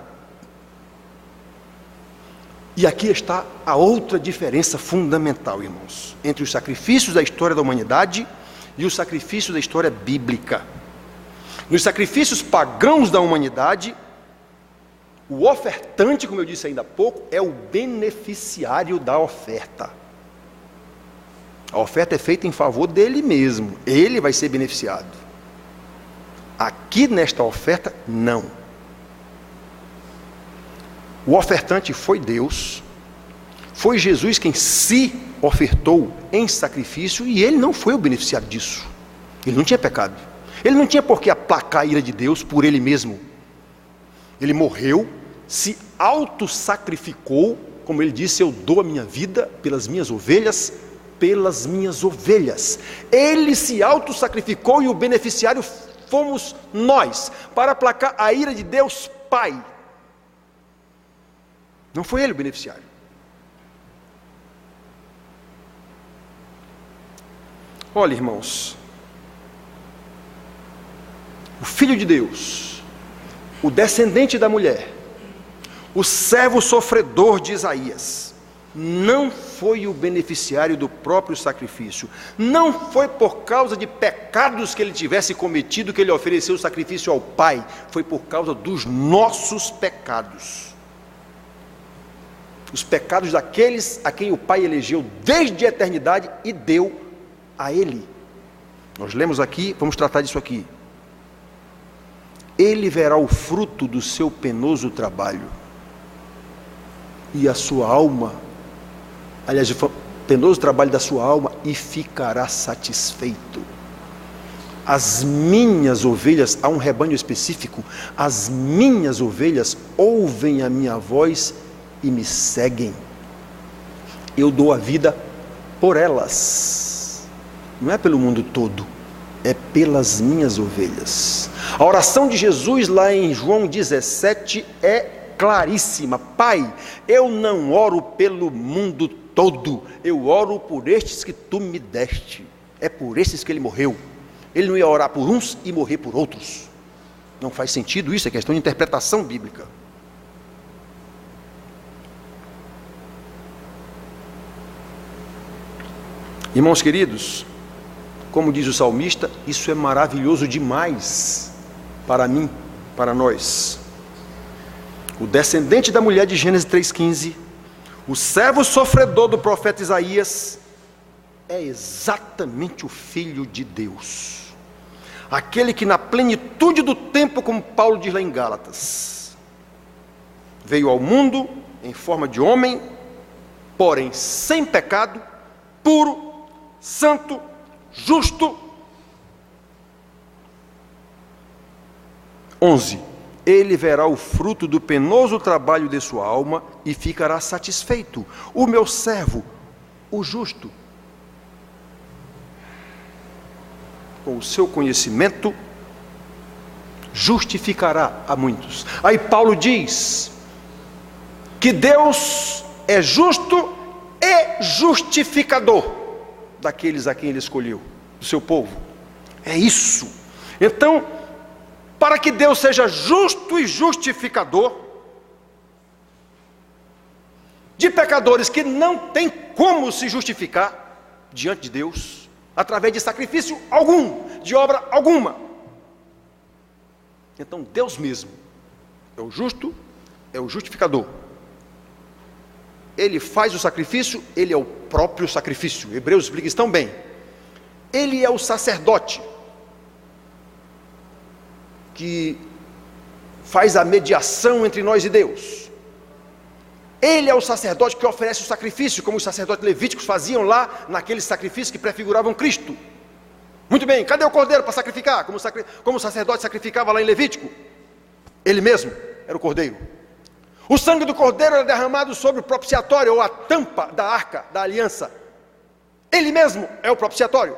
E aqui está a outra diferença fundamental, irmãos, entre os sacrifícios da história da humanidade e os sacrifícios da história bíblica. Nos sacrifícios pagãos da humanidade, o ofertante, como eu disse ainda há pouco, é o beneficiário da oferta. A oferta é feita em favor dele mesmo, ele vai ser beneficiado. Aqui nesta oferta, não. O ofertante foi Deus, foi Jesus quem se ofertou em sacrifício, e ele não foi o beneficiário disso. Ele não tinha pecado, ele não tinha por que aplacar a ira de Deus por ele mesmo. Ele morreu, se auto-sacrificou, como ele disse: eu dou a minha vida pelas minhas ovelhas, pelas minhas ovelhas. Ele se auto-sacrificou e o beneficiário fomos nós, para aplacar a ira de Deus Pai. Não foi ele o beneficiário. Olha, irmãos, Filho de Deus, o descendente da mulher, o servo sofredor de Isaías, não foi o beneficiário do próprio sacrifício. Não foi por causa de pecados que ele tivesse cometido que ele ofereceu o sacrifício ao Pai. Foi por causa dos nossos pecados. Os pecados daqueles a quem o Pai elegeu desde a eternidade e deu a Ele. Nós lemos aqui, vamos tratar disso aqui. Ele verá o fruto do seu penoso trabalho. E a sua alma, aliás, o penoso trabalho da sua alma, e ficará satisfeito. As minhas ovelhas, há um rebanho específico, as minhas ovelhas ouvem a minha voz e me seguem. Eu dou a vida por elas. Não é pelo mundo todo, é pelas minhas ovelhas. A oração de Jesus lá em João 17 é claríssima: Pai, eu não oro pelo mundo todo, eu oro por estes que tu me deste. É por estes que ele morreu. Ele não ia orar por uns e morrer por outros. Não faz sentido isso, é questão de interpretação bíblica. Irmãos queridos, como diz o salmista, isso é maravilhoso demais para mim, para nós. O descendente da mulher de Gênesis 3,15, o servo sofredor do profeta Isaías, é exatamente o Filho de Deus. Aquele que na plenitude do tempo, como Paulo diz lá em Gálatas, veio ao mundo em forma de homem, porém sem pecado, puro, santo, justo. 11. Ele verá o fruto do penoso trabalho de sua alma e ficará satisfeito. O meu servo, o justo, com o seu conhecimento, justificará a muitos. Aí Paulo diz que Deus é justo e justificador daqueles a quem ele escolheu, do seu povo. É isso. Então, para que Deus seja justo e justificador de pecadores que não têm como se justificar diante de Deus, através de sacrifício algum, de obra alguma. Então Deus mesmo é o justo, é o justificador. Ele faz o sacrifício, ele é o próprio sacrifício. Hebreus explica isso tão bem. Ele é o sacerdote que faz a mediação entre nós e Deus. Ele é o sacerdote que oferece o sacrifício, como os sacerdotes levíticos faziam lá, naqueles sacrifícios que prefiguravam Cristo. Muito bem, cadê o cordeiro para sacrificar? Como o sacerdote sacrificava lá em Levítico? Ele mesmo era o cordeiro. O sangue do cordeiro era derramado sobre o propiciatório, ou a tampa da arca da aliança. Ele mesmo é o propiciatório.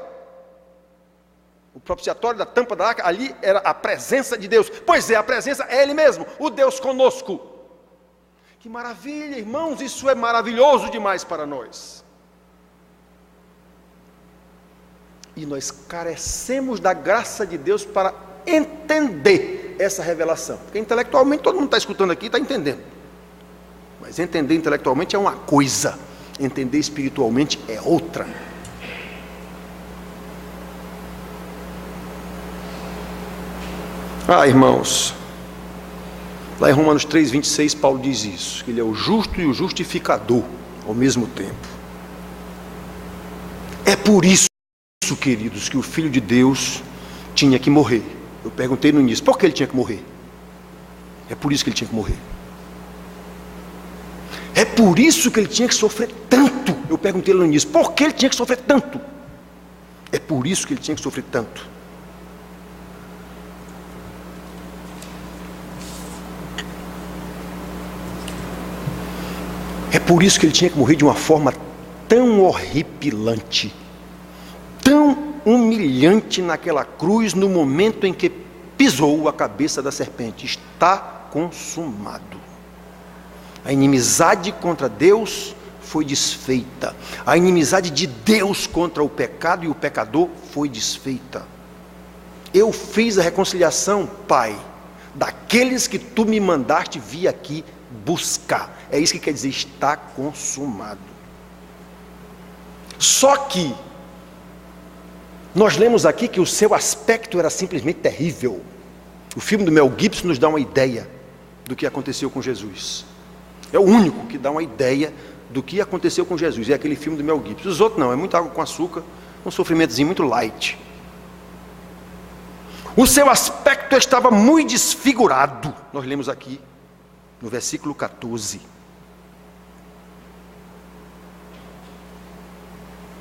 O propiciatório da tampa da arca, ali era a presença de Deus. Pois é, a presença é Ele mesmo, o Deus conosco. Que maravilha, irmãos, isso é maravilhoso demais para nós. E nós carecemos da graça de Deus para entender essa revelação. Porque intelectualmente todo mundo está escutando aqui e está entendendo. Mas entender intelectualmente é uma coisa, entender espiritualmente é outra. Irmãos, lá em Romanos 3,26, Paulo diz isso, que ele é o justo e o justificador ao mesmo tempo. É por isso, queridos, que o Filho de Deus tinha que morrer. Eu perguntei no início, por que ele tinha que morrer? É por isso que ele tinha que morrer. É por isso que ele tinha que sofrer tanto. Eu perguntei no início, por que ele tinha que sofrer tanto? É por isso que ele tinha que sofrer tanto. É por isso que ele tinha que morrer de uma forma tão horripilante, tão humilhante naquela cruz, no momento em que pisou a cabeça da serpente. Está consumado. A inimizade contra Deus foi desfeita. A inimizade de Deus contra o pecado e o pecador foi desfeita. Eu fiz a reconciliação, Pai, daqueles que tu me mandaste vir aqui buscar. É isso que quer dizer, está consumado. Só que nós lemos aqui que o seu aspecto era simplesmente terrível. O filme do Mel Gibson nos dá uma ideia do que aconteceu com Jesus. É o único que dá uma ideia do que aconteceu com Jesus. É aquele filme do Mel Gibson. Os outros não, é muita água com açúcar, um sofrimentozinho muito light. O seu aspecto estava muito desfigurado. Nós lemos aqui no versículo 14.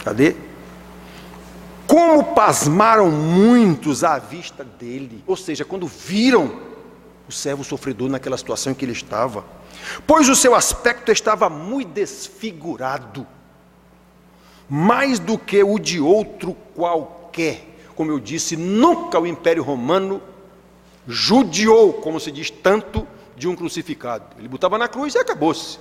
Cadê? Como pasmaram muitos à vista dele. Ou seja, quando viram o servo sofredor naquela situação em que ele estava. Pois o seu aspecto estava muito desfigurado, mais do que o de outro qualquer. Como eu disse, nunca o Império Romano judiou, como se diz, tanto de um crucificado. Ele botava na cruz e acabou-se.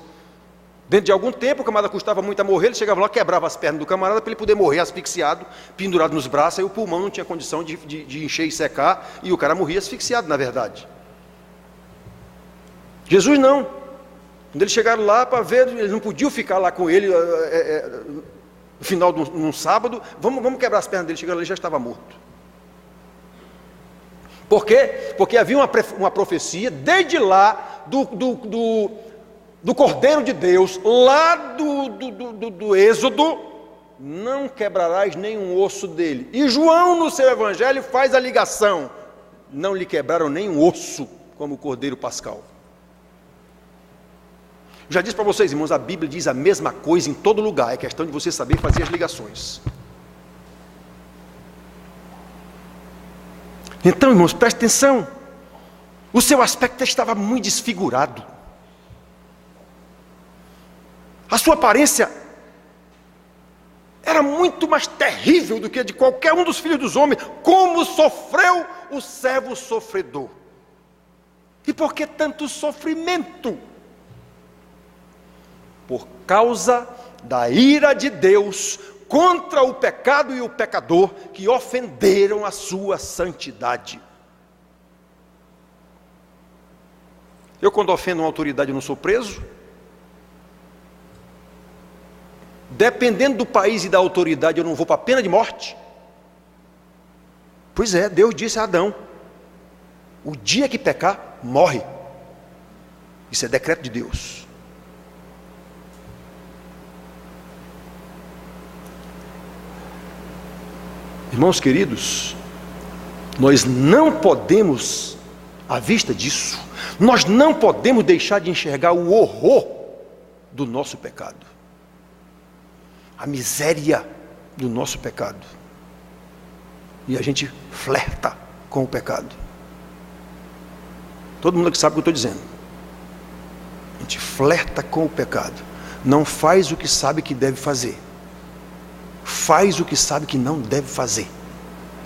Dentro de algum tempo, o camarada custava muito a morrer, ele chegava lá, quebrava as pernas do camarada para ele poder morrer asfixiado, pendurado nos braços, aí o pulmão não tinha condição de encher e secar, e o cara morria asfixiado, na verdade. Jesus não. Quando eles chegaram lá para ver, eles não podiam ficar lá com ele no final de um sábado, vamos quebrar as pernas dele. Chegando ali, ele já estava morto. Por quê? Porque havia uma profecia, desde lá, do Cordeiro de Deus, lá do Êxodo, não quebrarás nenhum osso dele. E João, no seu evangelho, faz a ligação, não lhe quebraram nenhum osso, como o Cordeiro Pascal. Já disse para vocês, irmãos, a Bíblia diz a mesma coisa em todo lugar, é questão de você saber fazer as ligações. Então, irmãos, preste atenção, o seu aspecto estava muito desfigurado, a sua aparência era muito mais terrível do que a de qualquer um dos filhos dos homens. Como sofreu o servo sofredor. E por que tanto sofrimento? Por causa da ira de Deus contra o pecado e o pecador que ofenderam a sua santidade. Eu, quando ofendo uma autoridade, não sou preso? Dependendo do país e da autoridade, eu não vou para a pena de morte? Pois é, Deus disse a Adão: o dia que pecar, morre. Isso é decreto de Deus. Irmãos queridos, nós não podemos, à vista disso, nós não podemos deixar de enxergar o horror do nosso pecado, a miséria do nosso pecado, e a gente flerta com o pecado. Todo mundo aqui sabe o que eu estou dizendo. A gente flerta com o pecado, não faz o que sabe que deve fazer, faz o que sabe que não deve fazer,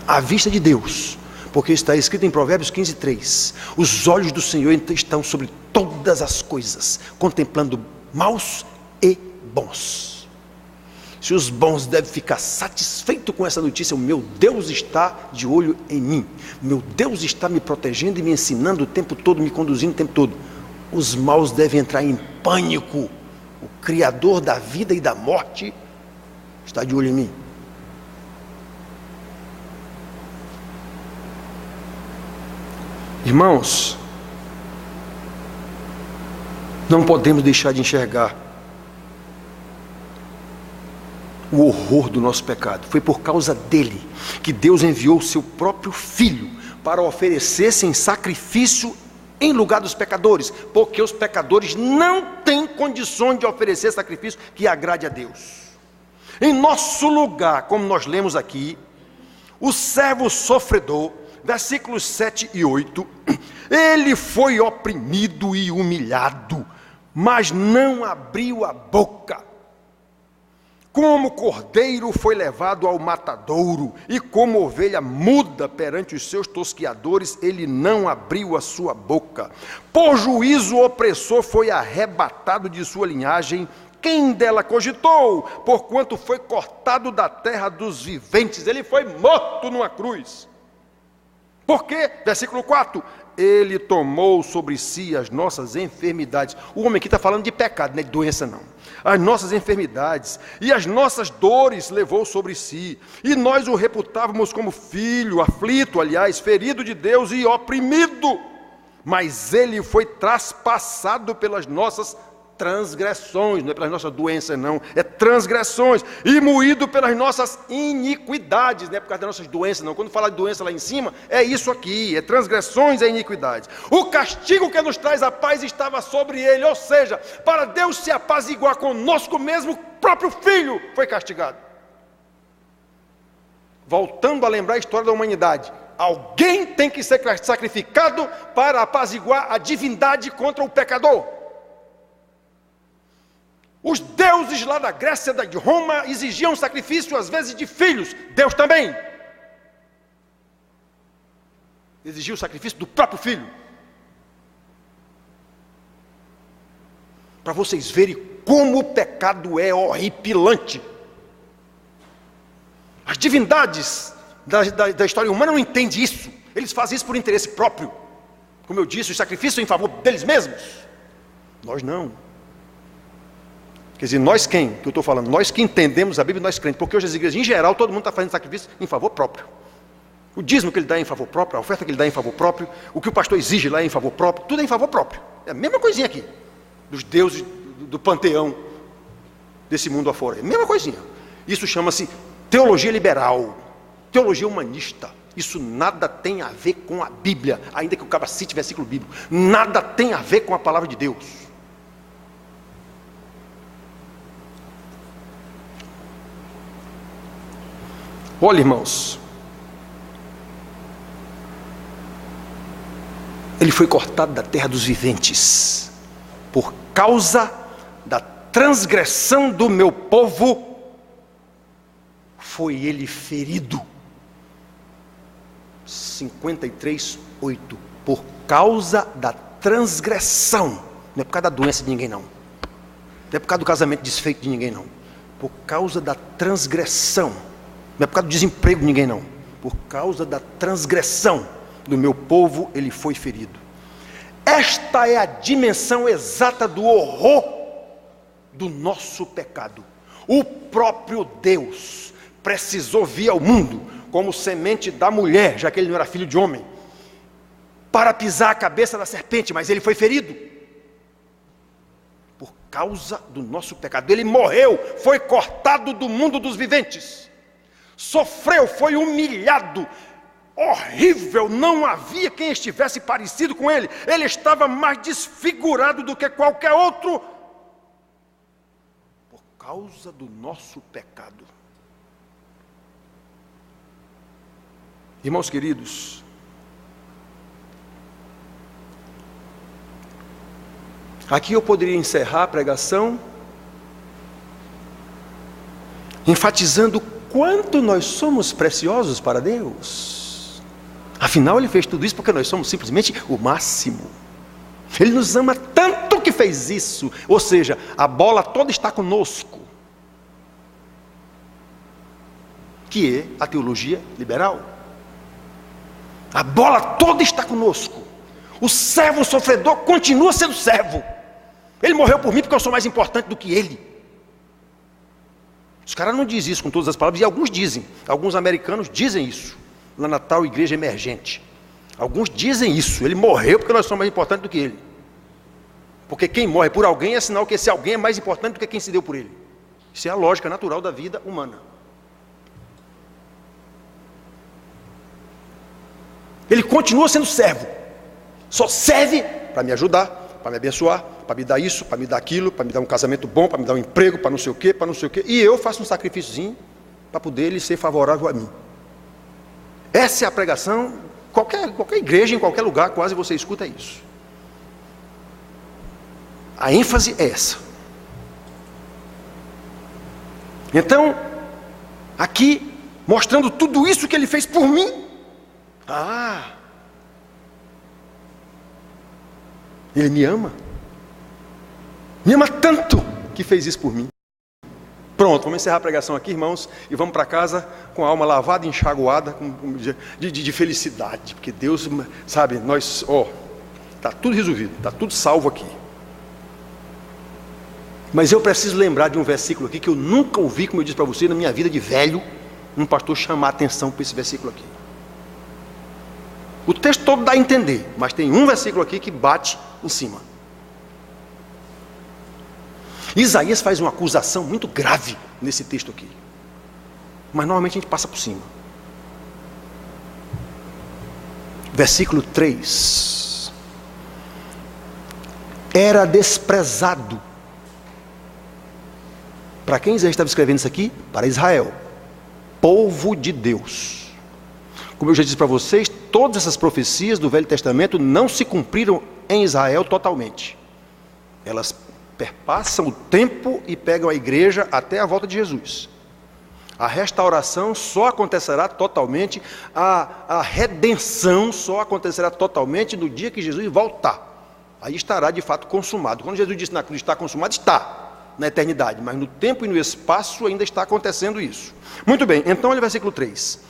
à vista de Deus, porque está escrito em Provérbios 15:3, os olhos do Senhor estão sobre todas as coisas, contemplando maus e bons. Se os bons devem ficar satisfeitos com essa notícia, o meu Deus está de olho em mim, meu Deus está me protegendo e me ensinando o tempo todo, me conduzindo o tempo todo. Os maus devem entrar em pânico, o Criador da vida e da morte está de olho em mim. Irmãos, não podemos deixar de enxergar o horror do nosso pecado. Foi por causa dele que Deus enviou o seu próprio Filho para oferecer-se em sacrifício em lugar dos pecadores, porque os pecadores não têm condições de oferecer sacrifício que agrade a Deus. Em nosso lugar, como nós lemos aqui, o servo sofredor, versículos 7 e 8, ele foi oprimido e humilhado, mas não abriu a boca. Como cordeiro foi levado ao matadouro, e como ovelha muda perante os seus tosquiadores, ele não abriu a sua boca. Por juízo opressor foi arrebatado de sua linhagem. Quem dela cogitou? Porquanto foi cortado da terra dos viventes. Ele foi morto numa cruz. Por quê? Versículo 4. Ele tomou sobre si as nossas enfermidades. O homem aqui está falando de pecado, não é de doença não. As nossas enfermidades e as nossas dores levou sobre si. E nós o reputávamos como filho, aflito, aliás, ferido de Deus e oprimido. Mas ele foi traspassado pelas nossas transgressões, não é pelas nossas doenças não, é transgressões, e moído pelas nossas iniquidades, não é por causa das nossas doenças não. Quando fala de doença lá em cima, é isso aqui, é transgressões e iniquidades. O castigo que nos traz a paz estava sobre ele, ou seja, para Deus se apaziguar conosco mesmo, o próprio Filho foi castigado. Voltando a lembrar a história da humanidade, alguém tem que ser sacrificado para apaziguar a divindade contra o pecador. Os deuses lá da Grécia, de Roma, exigiam sacrifício às vezes de filhos. Deus também exigiu o sacrifício do próprio filho. Para vocês verem como o pecado é horripilante. As divindades da história humana não entendem isso. Eles fazem isso por interesse próprio. Como eu disse, o sacrifício em favor deles mesmos. Nós não. Quer dizer, nós quem? Que eu estou falando? Nós que entendemos a Bíblia, nós crentes. Porque hoje as igrejas, em geral, todo mundo está fazendo sacrifício em favor próprio. O dízimo que ele dá é em favor próprio, a oferta que ele dá é em favor próprio, o que o pastor exige lá é em favor próprio, tudo é em favor próprio. É a mesma coisinha aqui, dos deuses do panteão desse mundo afora. É a mesma coisinha. Isso chama-se teologia liberal, teologia humanista. Isso nada tem a ver com a Bíblia, ainda que o cara cite versículo bíblico. Nada tem a ver com a palavra de Deus. Olha, irmãos, ele foi cortado da terra dos viventes, por causa da transgressão do meu povo, foi ele ferido. 53:8, por causa da transgressão, não é por causa da doença de ninguém não, não é por causa do casamento desfeito de ninguém não, por causa da transgressão. Não é por causa do desemprego de ninguém não. Por causa da transgressão do meu povo, ele foi ferido. Esta é a dimensão exata do horror do nosso pecado. O próprio Deus precisou vir ao mundo como semente da mulher, já que ele não era filho de homem, para pisar a cabeça da serpente, mas ele foi ferido. Por causa do nosso pecado. Ele morreu, foi cortado do mundo dos viventes. Sofreu, foi humilhado, horrível, não havia quem estivesse parecido com ele. Ele estava mais desfigurado do que qualquer outro, por causa do nosso pecado. Irmãos queridos, aqui eu poderia encerrar a pregação enfatizando quanto nós somos preciosos para Deus. Afinal, ele fez tudo isso porque nós somos simplesmente o máximo. Ele nos ama tanto que fez isso. Ou seja, a bola toda está conosco, que é a teologia liberal. A bola toda está conosco. O servo sofredor continua sendo servo. Ele morreu por mim porque eu sou mais importante do que ele. Os caras não dizem isso com todas as palavras, e alguns dizem. Alguns americanos dizem isso, lá na tal igreja emergente. Alguns dizem isso, ele morreu porque nós somos mais importantes do que ele. Porque quem morre por alguém é sinal que esse alguém é mais importante do que quem se deu por ele. Isso é a lógica natural da vida humana. Ele continua sendo servo, só serve para me ajudar, para me abençoar, para me dar isso, para me dar aquilo, para me dar um casamento bom, para me dar um emprego, para não sei o quê, para não sei o quê. E eu faço um sacrifíciozinho para poder ele ser favorável a mim. Essa é a pregação, qualquer igreja, em qualquer lugar, quase você escuta isso. A ênfase é essa. Então, aqui, mostrando tudo isso que ele fez por mim. Ele me ama. Me ama tanto que fez isso por mim. Pronto, vamos encerrar a pregação aqui, irmãos, e vamos para casa com a alma lavada e enxaguada de felicidade, porque Deus, sabe, nós, está tudo resolvido, está tudo salvo aqui. Mas eu preciso lembrar de um versículo aqui que eu nunca ouvi, como eu disse para você, na minha vida de velho, um pastor chamar a atenção para esse versículo aqui. O texto todo dá a entender, mas tem um versículo aqui que bate em cima. Isaías faz uma acusação muito grave nesse texto aqui, mas normalmente a gente passa por cima. Versículo 3: era desprezado. Para quem Isaías estava escrevendo isso aqui? Para Israel, povo de Deus. Como eu já disse para vocês, todas essas profecias do Velho Testamento não se cumpriram em Israel totalmente. Elas perpassam o tempo e pegam a igreja até a volta de Jesus. A restauração só acontecerá totalmente, a redenção só acontecerá totalmente no dia que Jesus voltar. Aí estará de fato consumado. Quando Jesus disse na cruz está consumado, está na eternidade, mas no tempo e no espaço ainda está acontecendo isso. Muito bem, então olha o versículo 3.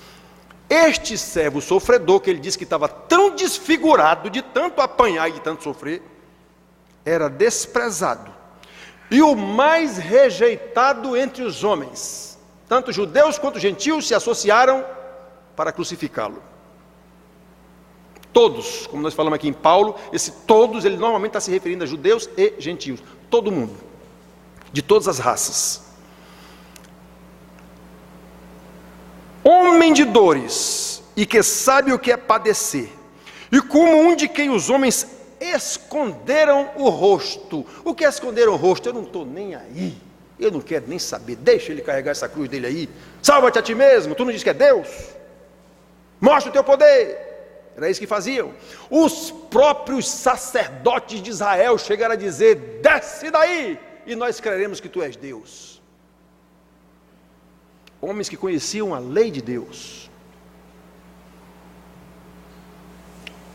Este servo sofredor, que ele disse que estava tão desfigurado de tanto apanhar e de tanto sofrer, era desprezado e o mais rejeitado entre os homens. Tanto judeus quanto gentios se associaram para crucificá-lo. Todos, como nós falamos aqui em Paulo, esse todos, ele normalmente está se referindo a judeus e gentios, todo mundo, de todas as raças. Homem de dores, e que sabe o que é padecer, e como um de quem os homens esconderam o rosto. O que é esconderam o rosto? Eu não estou nem aí, eu não quero nem saber, deixa ele carregar essa cruz dele aí, salva-te a ti mesmo, tu não diz que é Deus, mostra o teu poder. Era isso que faziam. Os próprios sacerdotes de Israel chegaram a dizer: desce daí, e nós creremos que tu és Deus. Homens que conheciam a lei de Deus.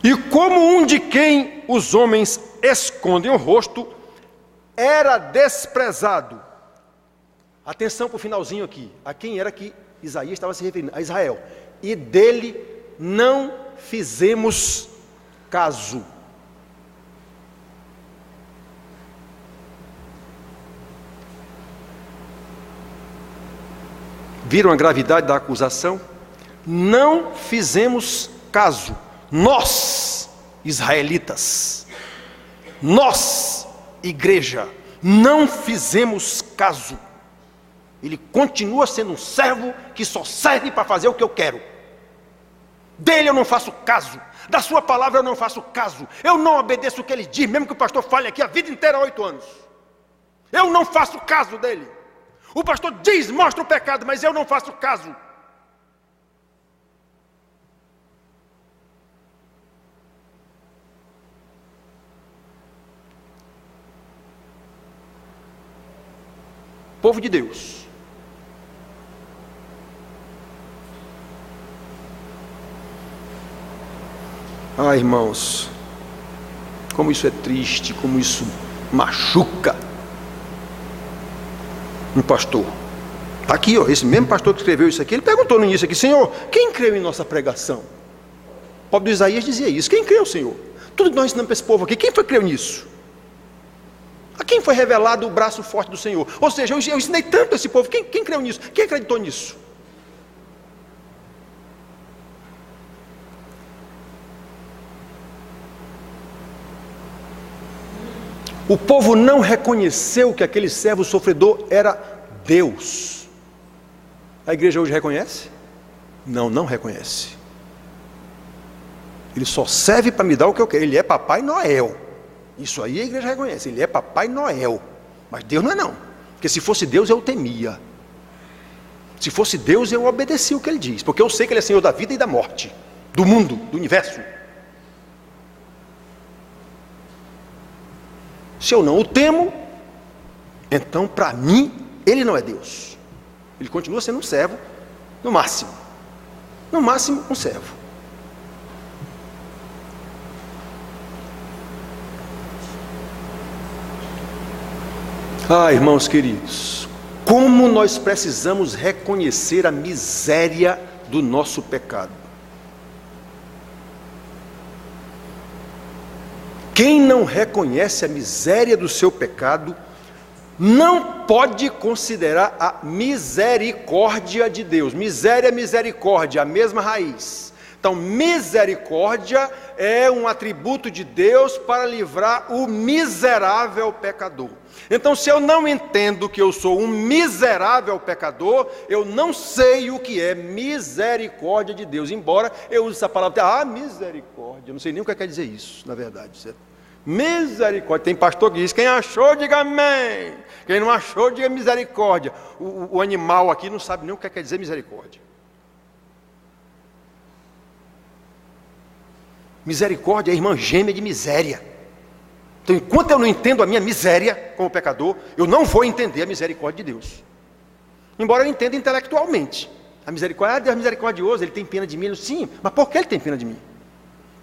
E como um de quem os homens escondem o rosto, era desprezado. Atenção para o finalzinho aqui. A quem era que Isaías estava se referindo? A Israel. E dele não fizemos caso. Viram a gravidade da acusação? Não fizemos caso. Nós, israelitas, nós, igreja, não fizemos caso. Ele continua sendo um servo que só serve para fazer o que eu quero. Dele eu não faço caso, da sua palavra eu não faço caso, eu não obedeço o que ele diz, mesmo que o pastor fale aqui a vida inteira há 8 anos. Eu não faço caso dele. O pastor diz, mostra o pecado, mas eu não faço caso. Povo de Deus. Ah, irmãos, como isso é triste, como isso machuca. Um pastor, está aqui, ó, esse mesmo pastor que escreveu isso aqui, ele perguntou no início aqui: Senhor, quem creu em nossa pregação? O pobre do Isaías dizia isso: quem creu, Senhor? Tudo que nós ensinamos para esse povo aqui, quem foi que creu nisso? A quem foi revelado o braço forte do Senhor? Ou seja, eu ensinei tanto a esse povo, quem creu nisso? Quem acreditou nisso? O povo não reconheceu que aquele servo sofredor era Deus. A igreja hoje reconhece? Não, não reconhece. Ele só serve para me dar o que eu quero. Ele é Papai Noel. Isso aí a igreja reconhece. Ele é Papai Noel. Mas Deus não é não. Porque se fosse Deus eu temia. Se fosse Deus eu obedecia o que ele diz. Porque eu sei que ele é Senhor da vida e da morte. Do mundo, do universo. Se eu não o temo, então para mim ele não é Deus. Ele continua sendo um servo, no máximo um servo. Ah, irmãos queridos, Como nós precisamos reconhecer a miséria do nosso pecado. Quem não reconhece a miséria do seu pecado, não pode considerar a misericórdia de Deus. Miséria, misericórdia, a mesma raiz. Então, misericórdia é um atributo de Deus para livrar o miserável pecador. Então, se eu não entendo que eu sou um miserável pecador, eu não sei o que é misericórdia de Deus. Embora eu use essa palavra, misericórdia, eu não sei nem o que quer dizer isso, na verdade, certo? Misericórdia, tem pastor que diz, quem achou, diga amém. Quem não achou, diga misericórdia. O animal aqui não sabe nem o que quer dizer misericórdia. Misericórdia é irmã gêmea de miséria. Então, enquanto eu não entendo a minha miséria como pecador, eu não vou entender a misericórdia de Deus. Embora eu entenda intelectualmente. A misericórdia, Deus é misericordioso, Ele tem pena de mim. Sim, mas por que Ele tem pena de mim?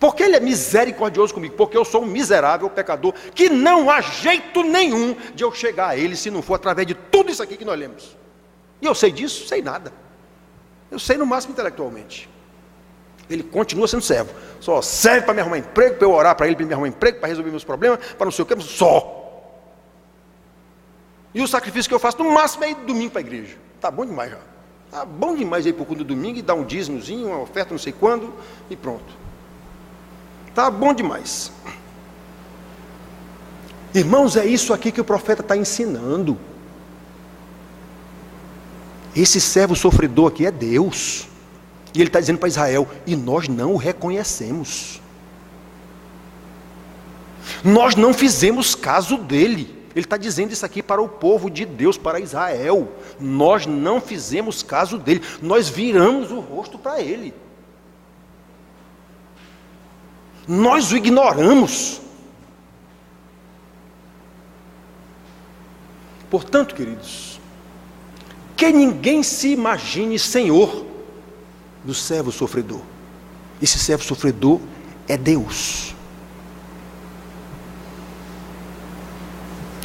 Porque Ele é misericordioso comigo? Porque eu sou um miserável pecador, que não há jeito nenhum de eu chegar a Ele, se não for através de tudo isso aqui que nós lemos. E eu sei disso? Sei nada. Eu sei no máximo intelectualmente. Ele continua sendo servo. Só serve para me arrumar emprego, para eu orar para Ele, para me arrumar emprego, para resolver meus problemas, para não sei o que, só. E o sacrifício que eu faço, no máximo, é ir domingo para a igreja. Está bom demais já. Está bom demais ir para o culto do domingo e dar um dízimozinho, uma oferta, não sei quando, e pronto. Está bom demais. Irmãos, é isso aqui que o profeta está ensinando. Esse servo sofredor aqui é Deus. E ele está dizendo para Israel, e nós não o reconhecemos. Nós não fizemos caso dele. Ele está dizendo isso aqui para o povo de Deus, para Israel. Nós não fizemos caso dele. Nós viramos o rosto para ele. Nós o ignoramos. Portanto, queridos, que ninguém se imagine senhor do servo sofredor. Esse servo sofredor é Deus.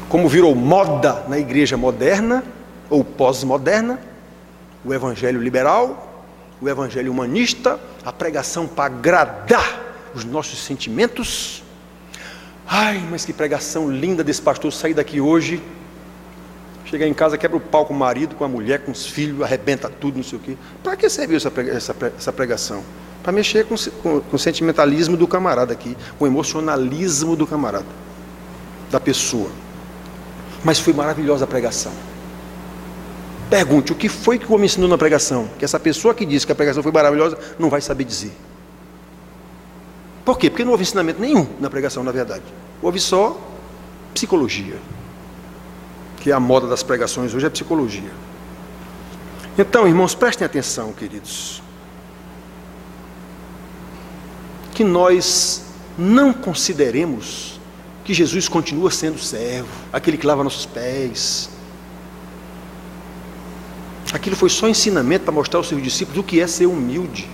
Como virou moda na igreja moderna ou pós-moderna, o evangelho liberal, o evangelho humanista, a pregação para agradar os nossos sentimentos. Ai, mas que pregação linda desse pastor, sair daqui hoje, chegar em casa, quebra o pau com o marido, com a mulher, com os filhos, arrebenta tudo, não sei o quê. Para que serviu essa pregação? Para mexer com o sentimentalismo do camarada aqui, com o emocionalismo do camarada, da pessoa. Mas foi maravilhosa a pregação. Pergunte, o que foi que o homem ensinou na pregação? Que essa pessoa que disse que a pregação foi maravilhosa, não vai saber dizer. Por quê? Porque não houve ensinamento nenhum na pregação, na verdade. Houve só psicologia. Que é a moda das pregações hoje, é psicologia. Então, irmãos, prestem atenção, queridos. Que nós não consideremos que Jesus continua sendo servo, aquele que lava nossos pés. Aquilo foi só ensinamento para mostrar aos seus discípulos o que é ser humilde,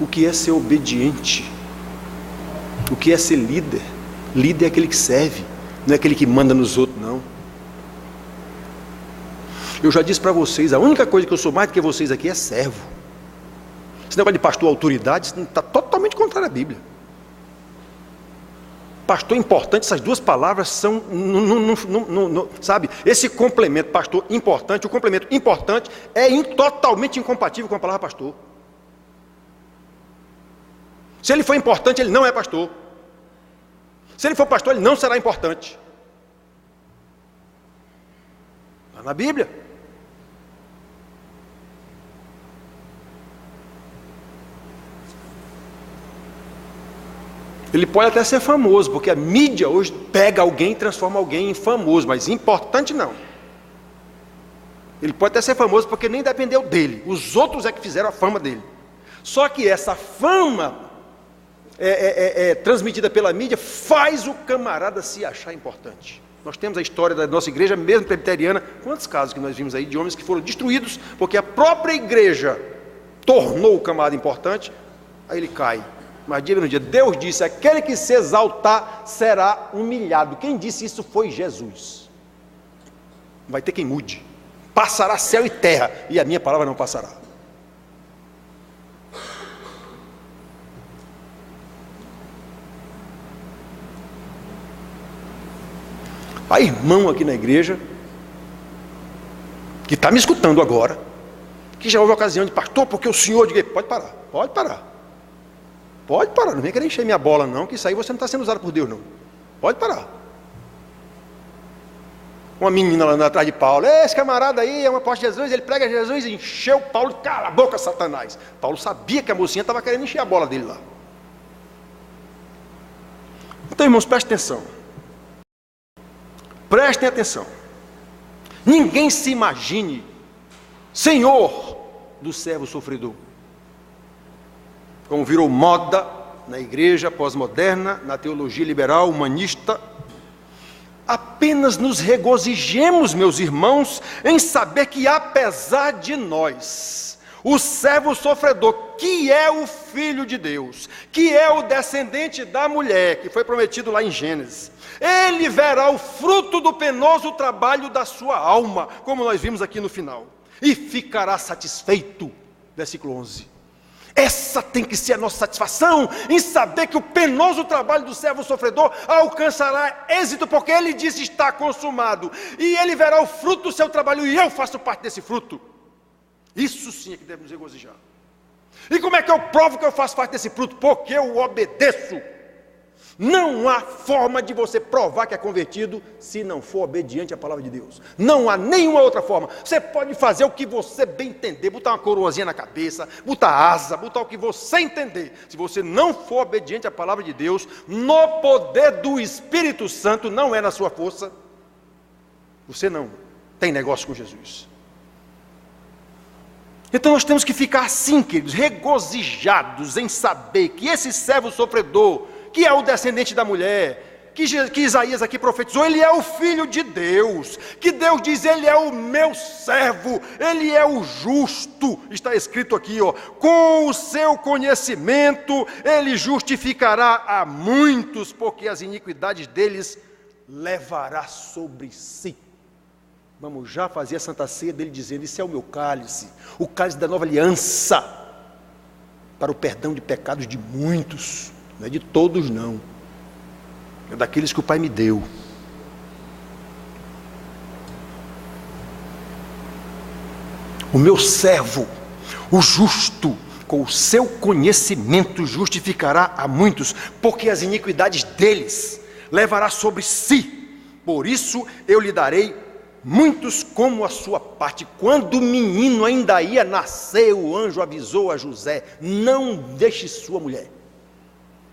o que é ser obediente, o que é ser líder. Líder é aquele que serve, não é aquele que manda nos outros, não. Eu já disse para vocês, a única coisa que eu sou mais do que vocês aqui é servo. Esse negócio de pastor autoridade está totalmente contrário à Bíblia. Pastor importante, essas duas palavras são, sabe, esse complemento, pastor importante, o complemento importante é totalmente incompatível com a palavra pastor. Se ele for importante, ele não é pastor. Se ele for pastor, ele não será importante. Está na Bíblia. Ele pode até ser famoso, porque a mídia hoje pega alguém e transforma alguém em famoso, mas importante não. Ele pode até ser famoso porque nem dependeu dele, os outros é que fizeram a fama dele. Só que essa fama transmitida pela mídia faz o camarada se achar importante. Nós temos a história da nossa igreja, mesmo presbiteriana, quantos casos que nós vimos aí de homens que foram destruídos porque a própria igreja tornou o camarada importante, aí ele cai. Mas dia no dia, Deus disse, aquele que se exaltar será humilhado. Quem disse isso foi Jesus. Vai ter quem mude. Passará céu e terra, e a minha palavra não passará. Há irmão aqui na igreja, que está me escutando agora, que já houve ocasião de, pastor, porque o senhor diga, pode parar, pode parar. Pode parar, não vem querer encher minha bola não, que isso aí você não está sendo usado por Deus não. Pode parar. Uma menina lá atrás de Paulo, esse camarada aí é um apóstolo de Jesus, ele prega Jesus e encheu Paulo, cala a boca, Satanás. Paulo sabia que a mocinha estava querendo encher a bola dele lá. Então, irmãos, prestem atenção. Prestem atenção. Ninguém se imagine senhor do servo sofredor. Como virou moda na igreja pós-moderna, na teologia liberal, humanista, apenas nos regozijemos, meus irmãos, em saber que apesar de nós, o servo sofredor, que é o Filho de Deus, que é o descendente da mulher, que foi prometido lá em Gênesis, ele verá o fruto do penoso trabalho da sua alma, como nós vimos aqui no final, e ficará satisfeito. Versículo 11. Essa tem que ser a nossa satisfação, em saber que o penoso trabalho do servo sofredor alcançará êxito, porque ele disse está consumado, e ele verá o fruto do seu trabalho, e eu faço parte desse fruto. Isso sim é que deve nos regozijar. E como é que eu provo que eu faço parte desse fruto? Porque eu obedeço. Não há forma de você provar que é convertido se não for obediente à palavra de Deus. Não há nenhuma outra forma. Você pode fazer o que você bem entender, botar uma coroazinha na cabeça, botar asa, botar o que você entender. Se você não for obediente à palavra de Deus, no poder do Espírito Santo, não é na sua força, você não tem negócio com Jesus. Então nós temos que ficar assim, queridos, regozijados em saber que esse servo sofredor, que é o descendente da mulher, que Isaías aqui profetizou, ele é o Filho de Deus, que Deus diz, ele é o meu servo, ele é o justo, está escrito aqui, ó, com o seu conhecimento, ele justificará a muitos, porque as iniquidades deles levará sobre si. Vamos já fazer a Santa Ceia dele dizendo, isso é o meu cálice, o cálice da nova aliança, para o perdão de pecados de muitos. Não é de todos não, é daqueles que o Pai me deu. O meu servo, o justo, com o seu conhecimento justificará a muitos, porque as iniquidades deles levará sobre si. Por isso eu lhe darei muitos como a sua parte. Quando o menino ainda ia nascer, o anjo avisou a José, não deixe sua mulher.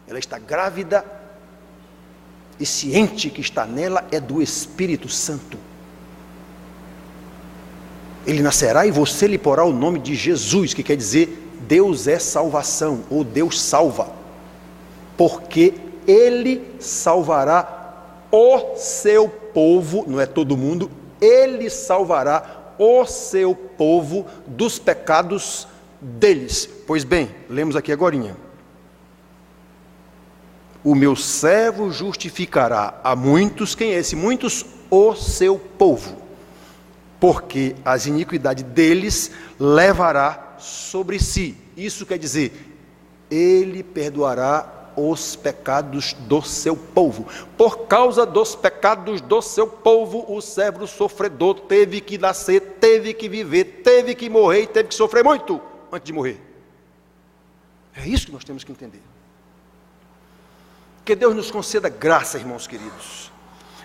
Ela está grávida e ciente que está nela é do Espírito Santo. Ele nascerá e você lhe porá o nome de Jesus, que quer dizer Deus é salvação, ou Deus salva, porque Ele salvará o seu povo, não é todo mundo, Ele salvará o seu povo dos pecados deles. Pois bem, lemos aqui agorinha. O meu servo justificará a muitos, quem é esse? Muitos, o seu povo, porque as iniquidades deles levará sobre si. Isso quer dizer, ele perdoará os pecados do seu povo. Por causa dos pecados do seu povo, o servo sofredor teve que nascer, teve que viver, teve que morrer e teve que sofrer muito antes de morrer. É isso que nós temos que entender. Que Deus nos conceda graça, irmãos queridos,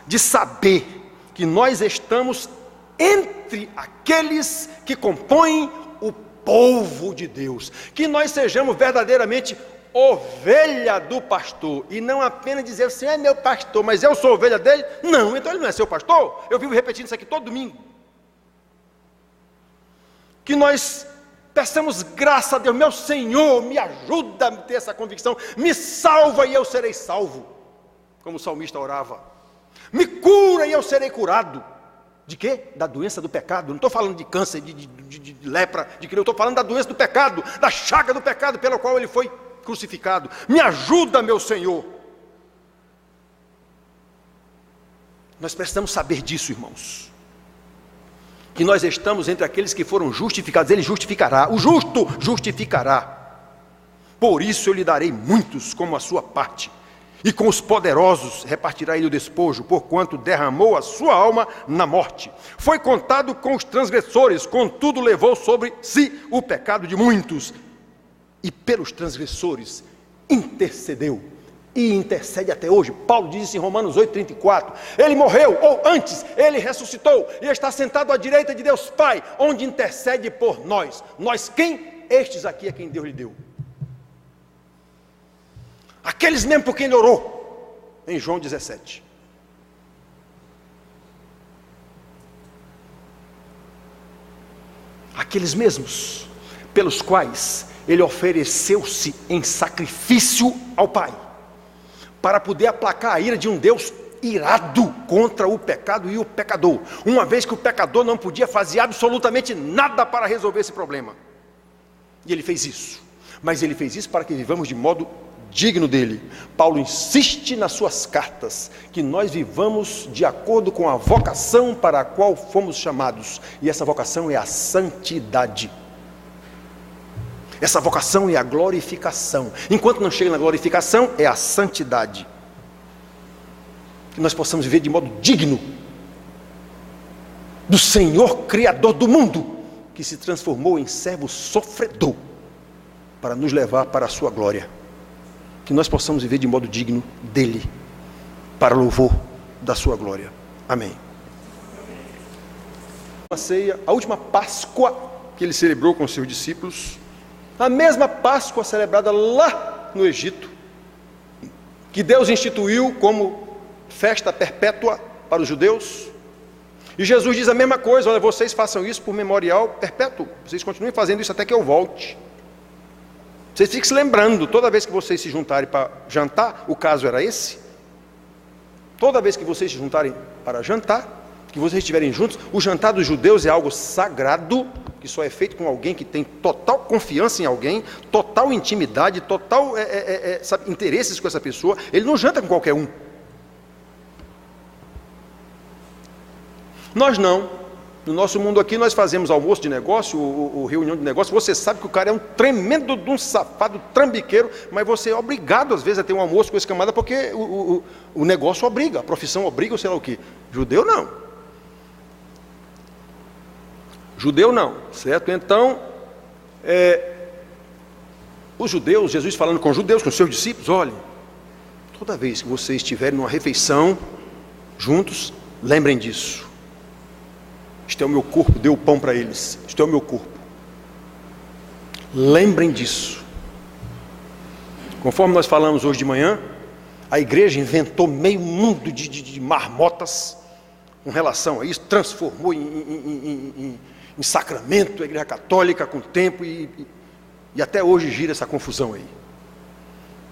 de saber que nós estamos entre aqueles que compõem o povo de Deus, que nós sejamos verdadeiramente ovelha do pastor, e não apenas dizer assim, é meu pastor, mas eu sou ovelha dele? Não, então ele não é seu pastor? Eu vivo repetindo isso aqui todo domingo. Que nós peçamos graça a Deus, meu Senhor, me ajuda a ter essa convicção, me salva e eu serei salvo, como o salmista orava, me cura e eu serei curado. De quê? Da doença do pecado. Não estou falando de câncer, de lepra, eu estou falando da doença do pecado, da chaga do pecado pela qual ele foi crucificado. Me ajuda, meu Senhor. Nós precisamos saber disso, irmãos. que nós estamos entre aqueles que foram justificados. Ele justificará, o justo justificará. Por isso eu lhe darei muitos como a sua parte, e com os poderosos repartirá ele o despojo, porquanto derramou a sua alma na morte. Foi contado com os transgressores, contudo levou sobre si o pecado de muitos, e pelos transgressores intercedeu, e intercede até hoje. Paulo diz isso em Romanos 8,34, ele morreu, ou antes, ele ressuscitou, e está sentado à direita de Deus Pai, onde intercede por nós. Nós quem? Estes aqui é quem Deus lhe deu. Aqueles mesmo por quem ele orou, em João 17. Aqueles mesmos pelos quais ele ofereceu-se em sacrifício ao Pai, para poder aplacar a ira de um Deus irado contra o pecado e o pecador, uma vez que o pecador não podia fazer absolutamente nada para resolver esse problema. E ele fez isso, mas ele fez isso para que vivamos de modo digno dele. Paulo insiste nas suas cartas que nós vivamos de acordo com a vocação para a qual fomos chamados, e essa vocação é a santidade. Essa vocação é a glorificação. Enquanto não chega na glorificação, é a santidade. Que nós possamos viver de modo digno do Senhor Criador do mundo, que se transformou em servo sofredor para nos levar para a sua glória. Que nós possamos viver de modo digno dele, para louvor da sua glória. Amém. A ceia, a última Páscoa que ele celebrou com seus discípulos, a mesma Páscoa celebrada lá no Egito, que Deus instituiu como festa perpétua para os judeus. E Jesus diz a mesma coisa: olha, vocês façam isso por memorial perpétuo, vocês continuem fazendo isso até que eu volte. Vocês fiquem se lembrando, toda vez que vocês se juntarem para jantar, o caso era esse, toda vez que vocês se juntarem para jantar, que vocês estiverem juntos, o jantar dos judeus é algo sagrado, que só é feito com alguém que tem total confiança em alguém, total intimidade, total sabe, interesses com essa pessoa. Ele não janta com qualquer um. Nós não. No nosso mundo aqui nós fazemos almoço de negócio, ou reunião de negócio, você sabe que o cara é um tremendo de um safado trambiqueiro, mas você é obrigado às vezes a ter um almoço com esse camarada, porque o negócio obriga, a profissão obriga, ou sei lá o quê. Judeu não. Judeu não, certo? Então, os judeus, Jesus falando com os judeus, com os seus discípulos, olhem, toda vez que vocês estiverem numa refeição juntos, lembrem disso. Este é o meu corpo, dê o pão para eles. Este é o meu corpo. Lembrem disso. Conforme nós falamos hoje de manhã, a igreja inventou meio mundo de marmotas com relação a isso, transformou em sacramento a igreja católica com o tempo, e até hoje gira essa confusão aí.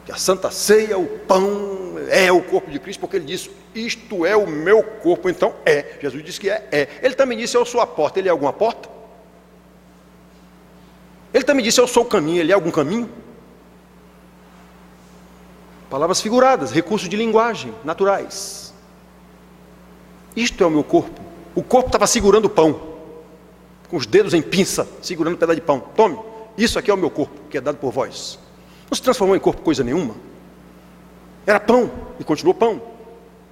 Que a Santa Ceia, o pão, é o corpo de Cristo, porque ele disse, isto é o meu corpo, então é. Jesus disse que é. Ele também disse, eu sou a porta. Ele é alguma porta? Ele também disse, eu sou o caminho. Ele é algum caminho? Palavras figuradas, recursos de linguagem, naturais. Isto é o meu corpo. O corpo estava segurando o pão, com os dedos em pinça, segurando um pedaço de pão. Tome, isso aqui é o meu corpo, que é dado por vós. Não se transformou em corpo coisa nenhuma. Era pão, e continuou pão.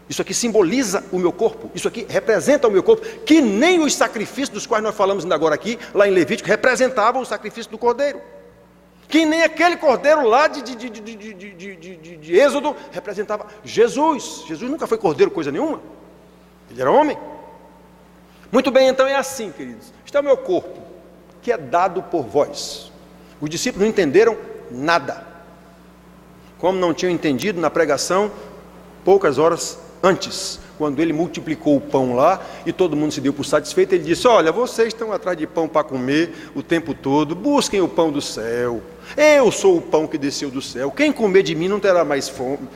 Isso aqui simboliza o meu corpo, isso aqui representa o meu corpo, que nem os sacrifícios dos quais nós falamos ainda agora aqui, lá em Levítico, representavam o sacrifício do cordeiro. Que nem aquele cordeiro lá de Êxodo representava Jesus. Jesus nunca foi cordeiro coisa nenhuma. Ele era homem. Muito bem, então é assim, queridos. Este é o meu corpo, que é dado por vós. Os discípulos não entenderam nada, como não tinham entendido na pregação poucas horas antes, quando ele multiplicou o pão lá e todo mundo se deu por satisfeito. Ele disse, olha, vocês estão atrás de pão para comer o tempo todo, busquem o pão do céu, eu sou o pão que desceu do céu, quem comer de mim não terá mais fome,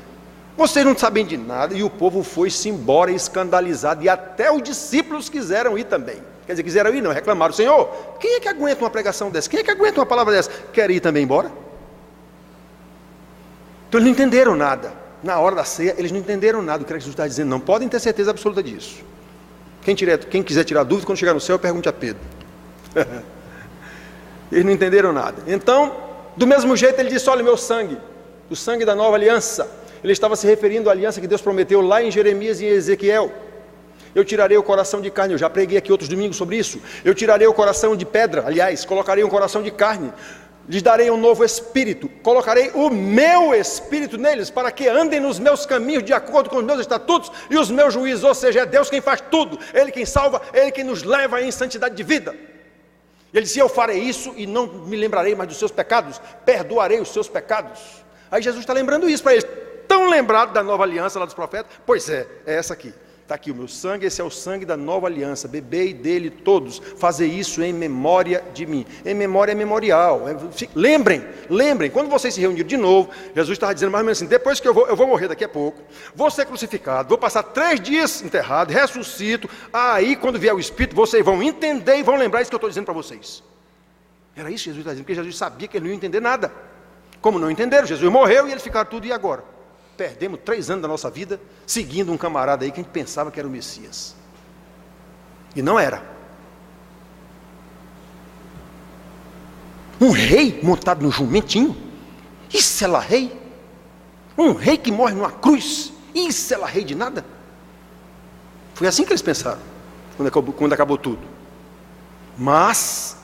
vocês não sabem de nada. E o povo foi-se embora escandalizado, e até os discípulos quiseram ir também. Quer dizer, quiseram ir não, reclamaram, Senhor, quem é que aguenta uma pregação dessa, quem é que aguenta uma palavra dessa? Quer ir também embora? Então eles não entenderam nada. Na hora da ceia, eles não entenderam nada. O que Jesus está dizendo, não podem ter certeza absoluta disso. Quem quiser tirar dúvida, quando chegar no céu, pergunte a Pedro. Eles não entenderam nada. Então, do mesmo jeito, ele disse: olha, meu sangue, o sangue da nova aliança. Ele estava se referindo à aliança que Deus prometeu lá em Jeremias e em Ezequiel. Eu tirarei o coração de carne, eu já preguei aqui outros domingos sobre isso. Eu tirarei o coração de pedra, aliás, colocarei um coração de carne. Lhes darei um novo espírito, colocarei o meu espírito neles, para que andem nos meus caminhos, de acordo com os meus estatutos e os meus juízos. Ou seja, é Deus quem faz tudo, Ele quem salva, Ele quem nos leva em santidade de vida. E Ele disse: eu farei isso e não me lembrarei mais dos seus pecados, perdoarei os seus pecados. Aí Jesus está lembrando isso para eles. Tão lembrado da nova aliança lá dos profetas? Pois é essa aqui. Está aqui o meu sangue, esse é o sangue da nova aliança. Bebei dele todos, fazer isso em memória de mim. Em memória é memorial. Lembrem, quando vocês se reuniram de novo, Jesus estava dizendo mais ou menos assim: depois que eu vou morrer daqui a pouco, vou ser crucificado, vou passar 3 dias enterrado, ressuscito, aí quando vier o Espírito, vocês vão entender e vão lembrar isso que eu estou dizendo para vocês. Era isso que Jesus está dizendo, porque Jesus sabia que eles não iam entender nada. Como não entenderam, Jesus morreu e eles ficaram tudo, e agora? Perdemos 3 anos da nossa vida seguindo um camarada aí que a gente pensava que era o Messias. E não era. Um rei montado no jumentinho? Isso é lá rei? Um rei que morre numa cruz? Isso é lá rei de nada? Foi assim que eles pensaram, quando acabou tudo. Mas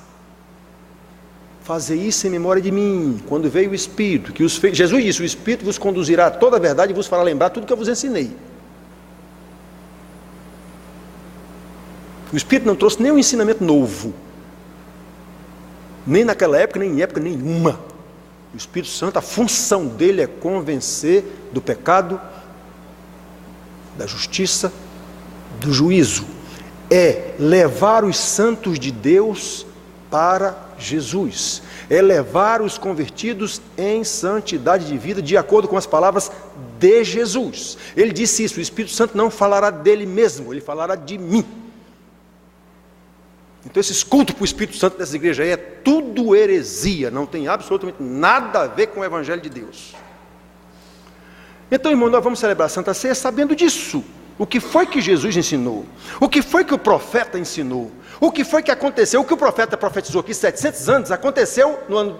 fazer isso em memória de mim, quando veio o Espírito, que os fez. Jesus disse: o Espírito vos conduzirá a toda a verdade e vos fará lembrar tudo que eu vos ensinei. O Espírito não trouxe nenhum ensinamento novo, nem naquela época, nem em época nenhuma. O Espírito Santo, a função dele é convencer do pecado, da justiça, do juízo. É levar os santos de Deus para Jesus, é levar os convertidos em santidade de vida, de acordo com as palavras de Jesus. Ele disse isso: o Espírito Santo não falará dele mesmo, ele falará de mim. Então esses cultos para o Espírito Santo dessa igreja aí é tudo heresia, não tem absolutamente nada a ver com o Evangelho de Deus. Então, irmão, nós vamos celebrar a Santa Ceia sabendo disso. O que foi que Jesus ensinou? O que foi que o profeta ensinou? O que foi que aconteceu? O que o profeta profetizou aqui 700 anos, aconteceu no ano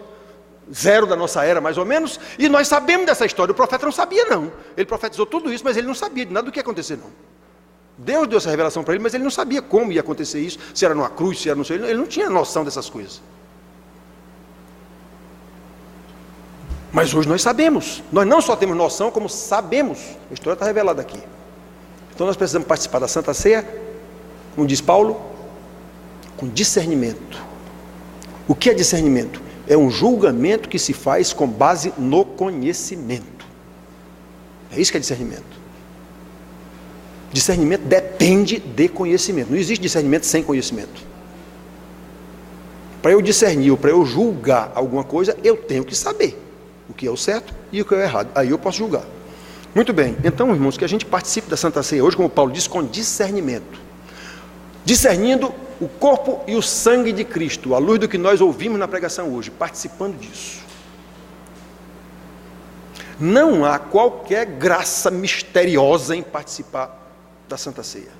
0 da nossa era, mais ou menos, e nós sabemos dessa história. O profeta não sabia, não. Ele profetizou tudo isso, mas ele não sabia de nada do que ia acontecer, não. Deus deu essa revelação para ele, mas ele não sabia como ia acontecer isso, se era numa cruz, se era no céu. Ele não tinha noção dessas coisas. Mas hoje nós sabemos. Nós não só temos noção, como sabemos. A história está revelada aqui. Então nós precisamos participar da Santa Ceia, como diz Paulo, com discernimento. O que é discernimento? É um julgamento que se faz com base no conhecimento. É isso que é discernimento. Discernimento depende de conhecimento. Não existe discernimento sem conhecimento. Para eu discernir ou para eu julgar alguma coisa, eu tenho que saber o que é o certo e o que é o errado. Aí eu posso julgar. Muito bem, então, irmãos, que a gente participe da Santa Ceia hoje, como Paulo diz, com discernimento. Discernindo o corpo e o sangue de Cristo, à luz do que nós ouvimos na pregação hoje, participando disso. Não há qualquer graça misteriosa em participar da Santa Ceia.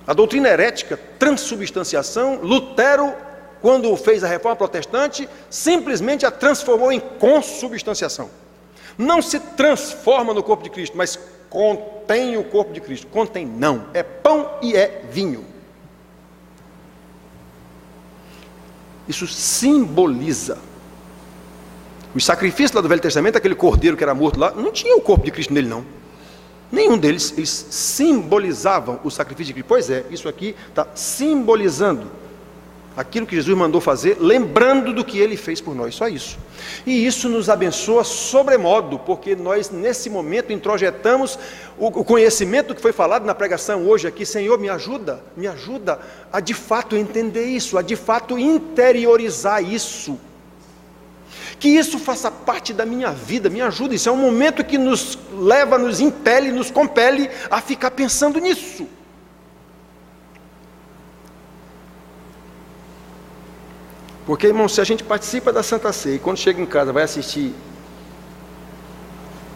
A doutrina herética, transubstanciação, Lutero, quando fez a reforma protestante, simplesmente a transformou em consubstanciação. Não se transforma no corpo de Cristo, mas contém o corpo de Cristo. Contém não, é pão e é vinho. Isso simboliza. Os sacrifícios lá do Velho Testamento, aquele cordeiro que era morto lá, não tinha o corpo de Cristo nele, não. Nenhum deles, eles simbolizavam o sacrifício de Cristo. Pois é, isso aqui está simbolizando aquilo que Jesus mandou fazer, lembrando do que Ele fez por nós, só isso. E isso nos abençoa sobremodo, porque nós nesse momento introjetamos o conhecimento do que foi falado na pregação hoje aqui. Senhor, me ajuda a de fato entender isso, a de fato interiorizar isso. Que isso faça parte da minha vida, me ajuda. Isso é um momento que nos leva, nos impele, nos compele a ficar pensando nisso. Porque, irmão, se a gente participa da Santa Ceia e quando chega em casa vai assistir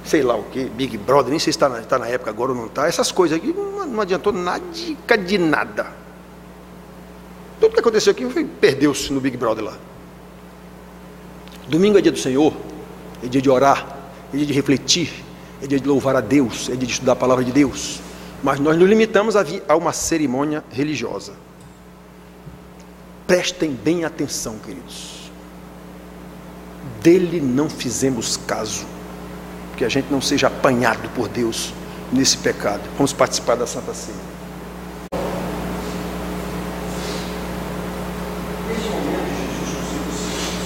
sei lá o que, Big Brother, nem sei se está na época agora ou não está, essas coisas aqui não adiantou nada de nada. Tudo que aconteceu aqui perdeu-se no Big Brother lá. Domingo é dia do Senhor, é dia de orar, é dia de refletir, é dia de louvar a Deus, é dia de estudar a palavra de Deus. Mas nós nos limitamos a uma cerimônia religiosa. Prestem bem atenção, queridos. Dele não fizemos caso, que a gente não seja apanhado por Deus nesse pecado. Vamos participar da Santa Ceia. Neste momento, Jesus nos seus discípulos,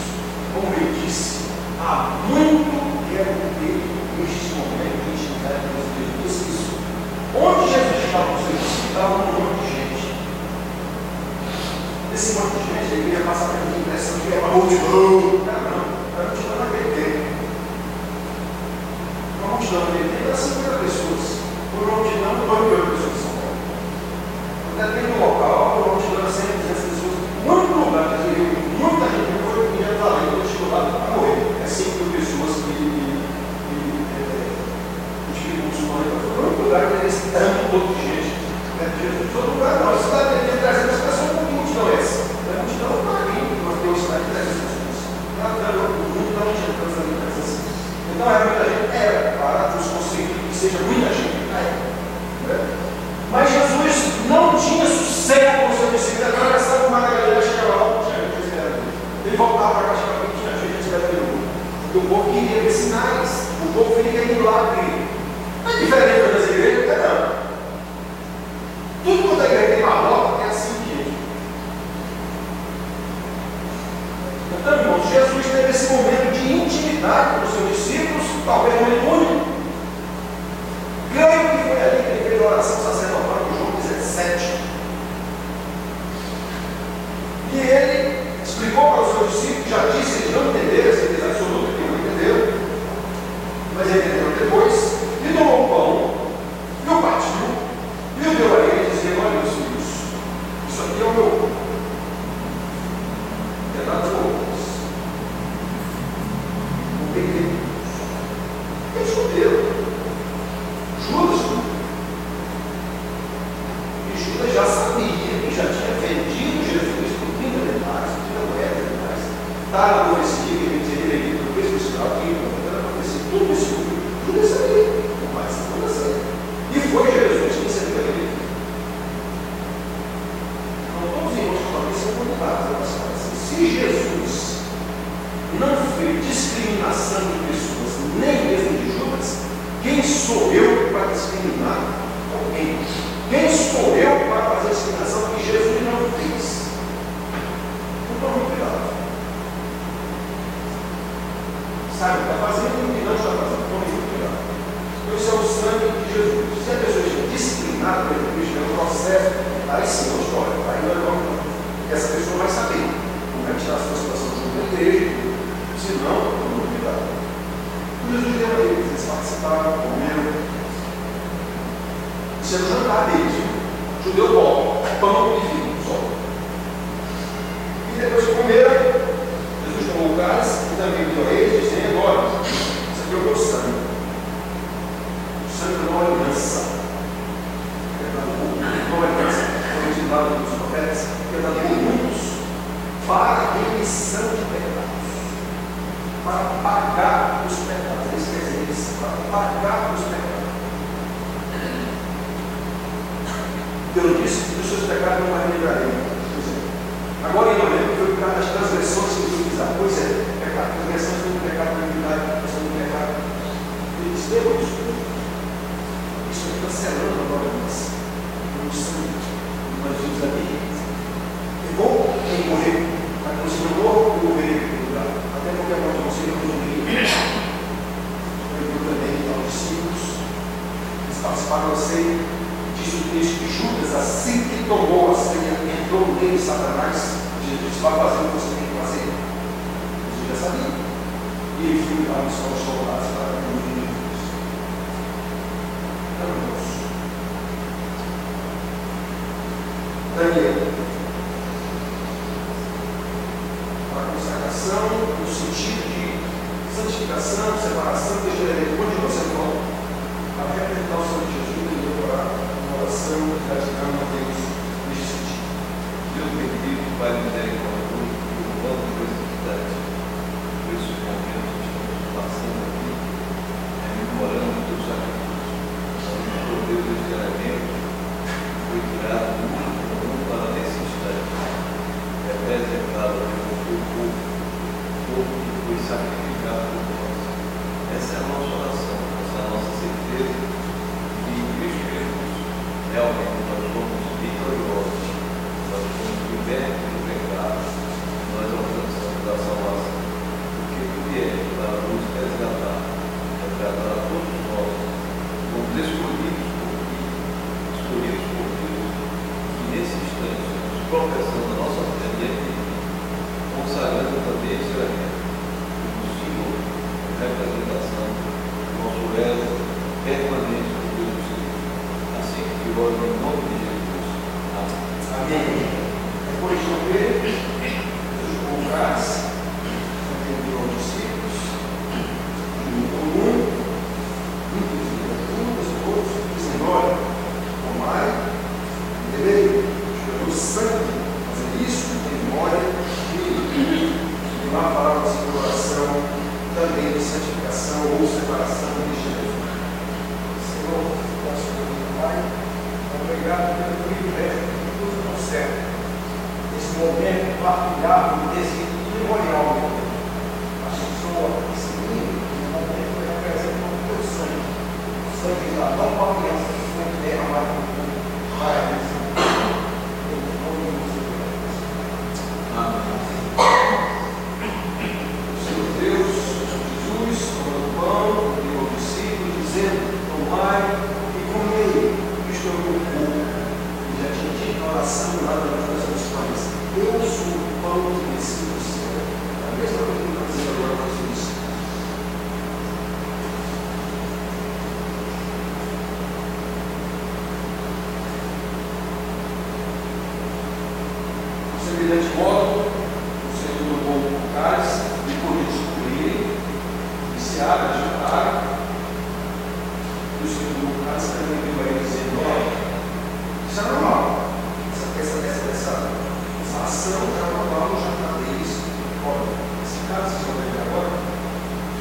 como ele disse, há muito quero ter este momento de intimidade com Deus. Disse isso. Onde Jesus estava com seus discípulos, estava um monte de gente. Esse monte de gente, ele ia passar pela impressão que era uma multidão. Era uma multidão naquele tempo. Uma multidão naquele tempo era 50 pessoas. Por uma multidão, 2 milhões de pessoas em São Paulo. Depende do local, por uma multidão era 100, 200 pessoas. Muito lugar, muita gente não foi comida para além, quando chegou lá para morrer. É 5 mil pessoas que muito lugar que eles tanto todo de gente. Jesus, todo lugar não. A cidade tem 300 pessoas, que multidão é essa? É a multidão do caminho, nós temos uma cidade de 300 pessoas. O mundo não tinha tantas habitantes assim. Então era muita gente, era para os conceitos que seja muita gente. Mas Jesus não tinha sossego com o seu discípulo. Ele atravessava uma galera, chegava lá, não tinha gente esperando. Ele voltava para cá, chegava aqui, tinha gente esperando. Porque o povo queria ver sinais, o povo queria milagre. Não é diferente das igrejas, não. Tudo quanto a igreja tem marrota, é assim que. Então, irmãos, Jesus teve esse momento de intimidade com os seus discípulos, talvez um momento único. Creio que foi ali que ele fez a oração sacerdotal de João 17. E ele explicou para os seus discípulos, já disse, eles não entenderam, certeza absoluta que não entenderam, mas entenderam depois. E tomou o pão, e o partiu, e o deu a ele, dizendo: olha, meus filhos, isso aqui é o meu corpo. Verdade ou outras? Não tem tempo. É judeu. Judas. E Judas já sabia que já tinha vendido Jesus por 30 denários, 30 moedas. Está na profecia que ele dizia que ele é do mesmo escravo, que ele era profecia, tudo isso. Judas sabia. E foi Jesus que serviu a ele. Então, todos os irmãos que talvez são comunidades. Se Jesus não fez discriminação de pessoas, nem mesmo de Judas, quem sou eu para discriminar alguém? Quem sou eu para fazer discriminação que Jesus não fez? Então, tome cuidado. Sabe o que está fazendo e o que não está fazendo. Tome cuidado. Isso é o sangue de Jesus. Se a pessoa estiver disciplinada pelo Cristo, é um processo, aí sim, não história. Aí não é bom. Essa pessoa vai saber como é que está a sua situação junto à igreja. Se não, não cuidado. Jesus deu a eles, eles participaram, comeram. Isso é o jantar deles. Judeu pobre, pão e vinho, só. E depois que comeram, Jesus tomou o cálice e também deu a eles, dizendo: olha, isso aqui é o meu sangue. Sangue da nova aliança. Nova aliança. Foi dito dos profetas, verdade por muitos, para a remissão de pecados. Para pagar os pecados. Eles querem isso, para pagar os pecados. Deus disse que dos seus pecados não mais lembrarei. Agora eu lembro que foi por causa das transgressões que Deus fizeram. Pois é, pecado, transgressões do pecado, iniquidade, transgressão do pecado. Ele disse: Deus, isso é cancelando a glória nossa. No sangue, nós vimos ali. É bom quem morrer, mas quando se não morre, eu morrerei em outro lugar. Até porque a morte não seria um dia. Eu também, aos discípulos, eles participaram da ceia. Diz o texto de Judas, assim que tomou a ceia, entrou nele Satanás. Jesus vai fazer o que você tem que fazer. Jesus já sabia. E ele foi lá nos soldados para o mundo de Jesus. Então, irmãos, Daniel, a consagração no sentido de santificação, separação, deixa eu ler, continua sendo bom. A representar o Senhor Jesus e orar uma oração de gratidão a Deus neste sentido. Deus bendito, Pai misericordioso, louvando coisas de verdade. Por esse momento que estamos passando aqui, memorando o teu sacrifício. Por Deus, esse elemento foi tirado do mundo comum para a necessidade. É preservado pelo teu povo que foi sacrificado por nós. Essa é a nossa oração, essa é a nossa certeza de que em Cristo Jesus realmente nós somos vitoriosos, nós somos libertos do pecado, nós alcançamos a salvação. Porque tu vieste para nos resgatar a todos nós, como escolhidos por Deus, que nesse instante estamos professando a nossa fé diante de ti, consagrando também esse elemento como símbolo, representação do nosso elo permanente com Deus do Senhor. Assim que oro em nome de Jesus. Amém. Amém. Depois de ouvir os convocados, entendiam os discípulos, Senhor, tomai, beberei, o sangue, fazer isso em memória de uma palavra de seu coração, também de santificação ou separação de Jesus. Senhor, nosso Pai, obrigado pelo privilégio que nos concede nesse momento partilhado desse memorial. A pessoa seguindo, no momento que representa o teu sangue. Sangue da nova aliança que foi derramado para a missão. O Senhor Deus, Jesus, tomando o pão, deu ao discípulo, dizendo: tomai e comei, isto é o meu corpo. E já tinha dito na oração lá das nossas pães: eu sou o pão que desci do céu. A mesma coisa que nós dizemos agora para Jesus. Semelhante modo, o Senhor tomou o cálice, depois de escolher, e se abre a jantar, e o Senhor tomou o cálice também veio a ele dizendo: olha, isso é normal, essa ação era normal no jantar deles. Olha, esse cálice que eu vou ver agora,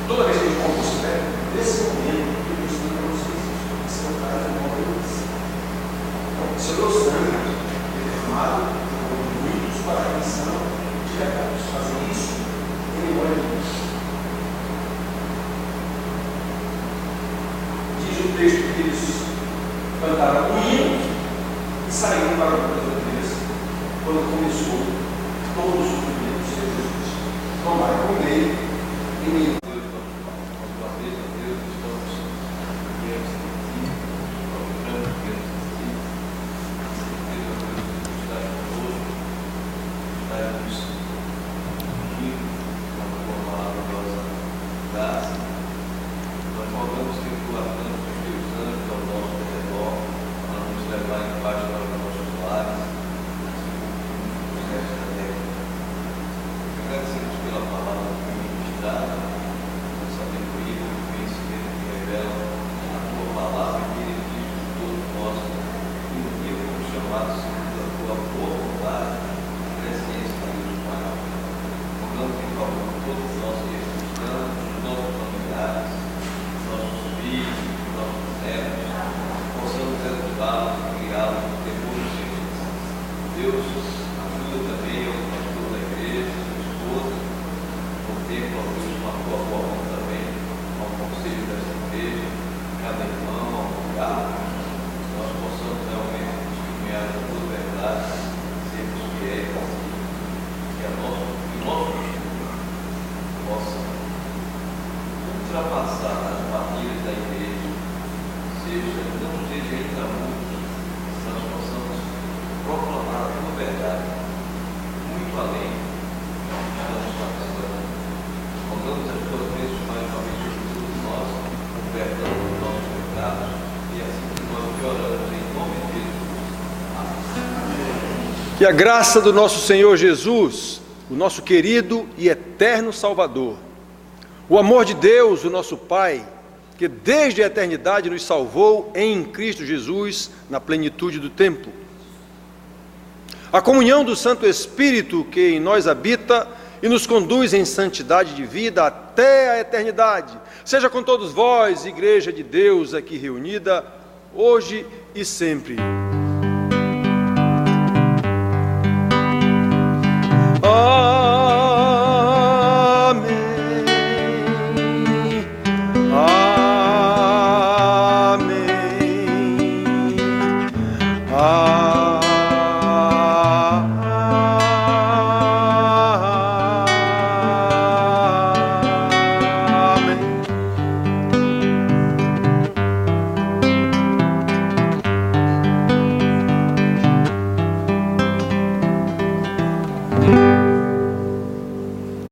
toda vez que a gente compra o céu, nesse momento, eu estou para vocês, esse é o cálice de nova aliança. Então, esse é o meu sangue derramado para a missão de pecados. Fazer isso em memória de Deus. Diz o texto que eles cantaram um hino e saíram para o mundo da igreja quando começou todo o sofrimento do Senhor Jesus. Tomai e comei e me Que a graça do nosso Senhor Jesus, o nosso querido e eterno Salvador, O amor de Deus, o nosso Pai, que desde a eternidade nos salvou em Cristo Jesus, na plenitude do tempo. A comunhão do Santo Espírito que em nós habita e nos conduz em santidade de vida até a eternidade. Seja com todos vós, Igreja de Deus aqui reunida, hoje e sempre.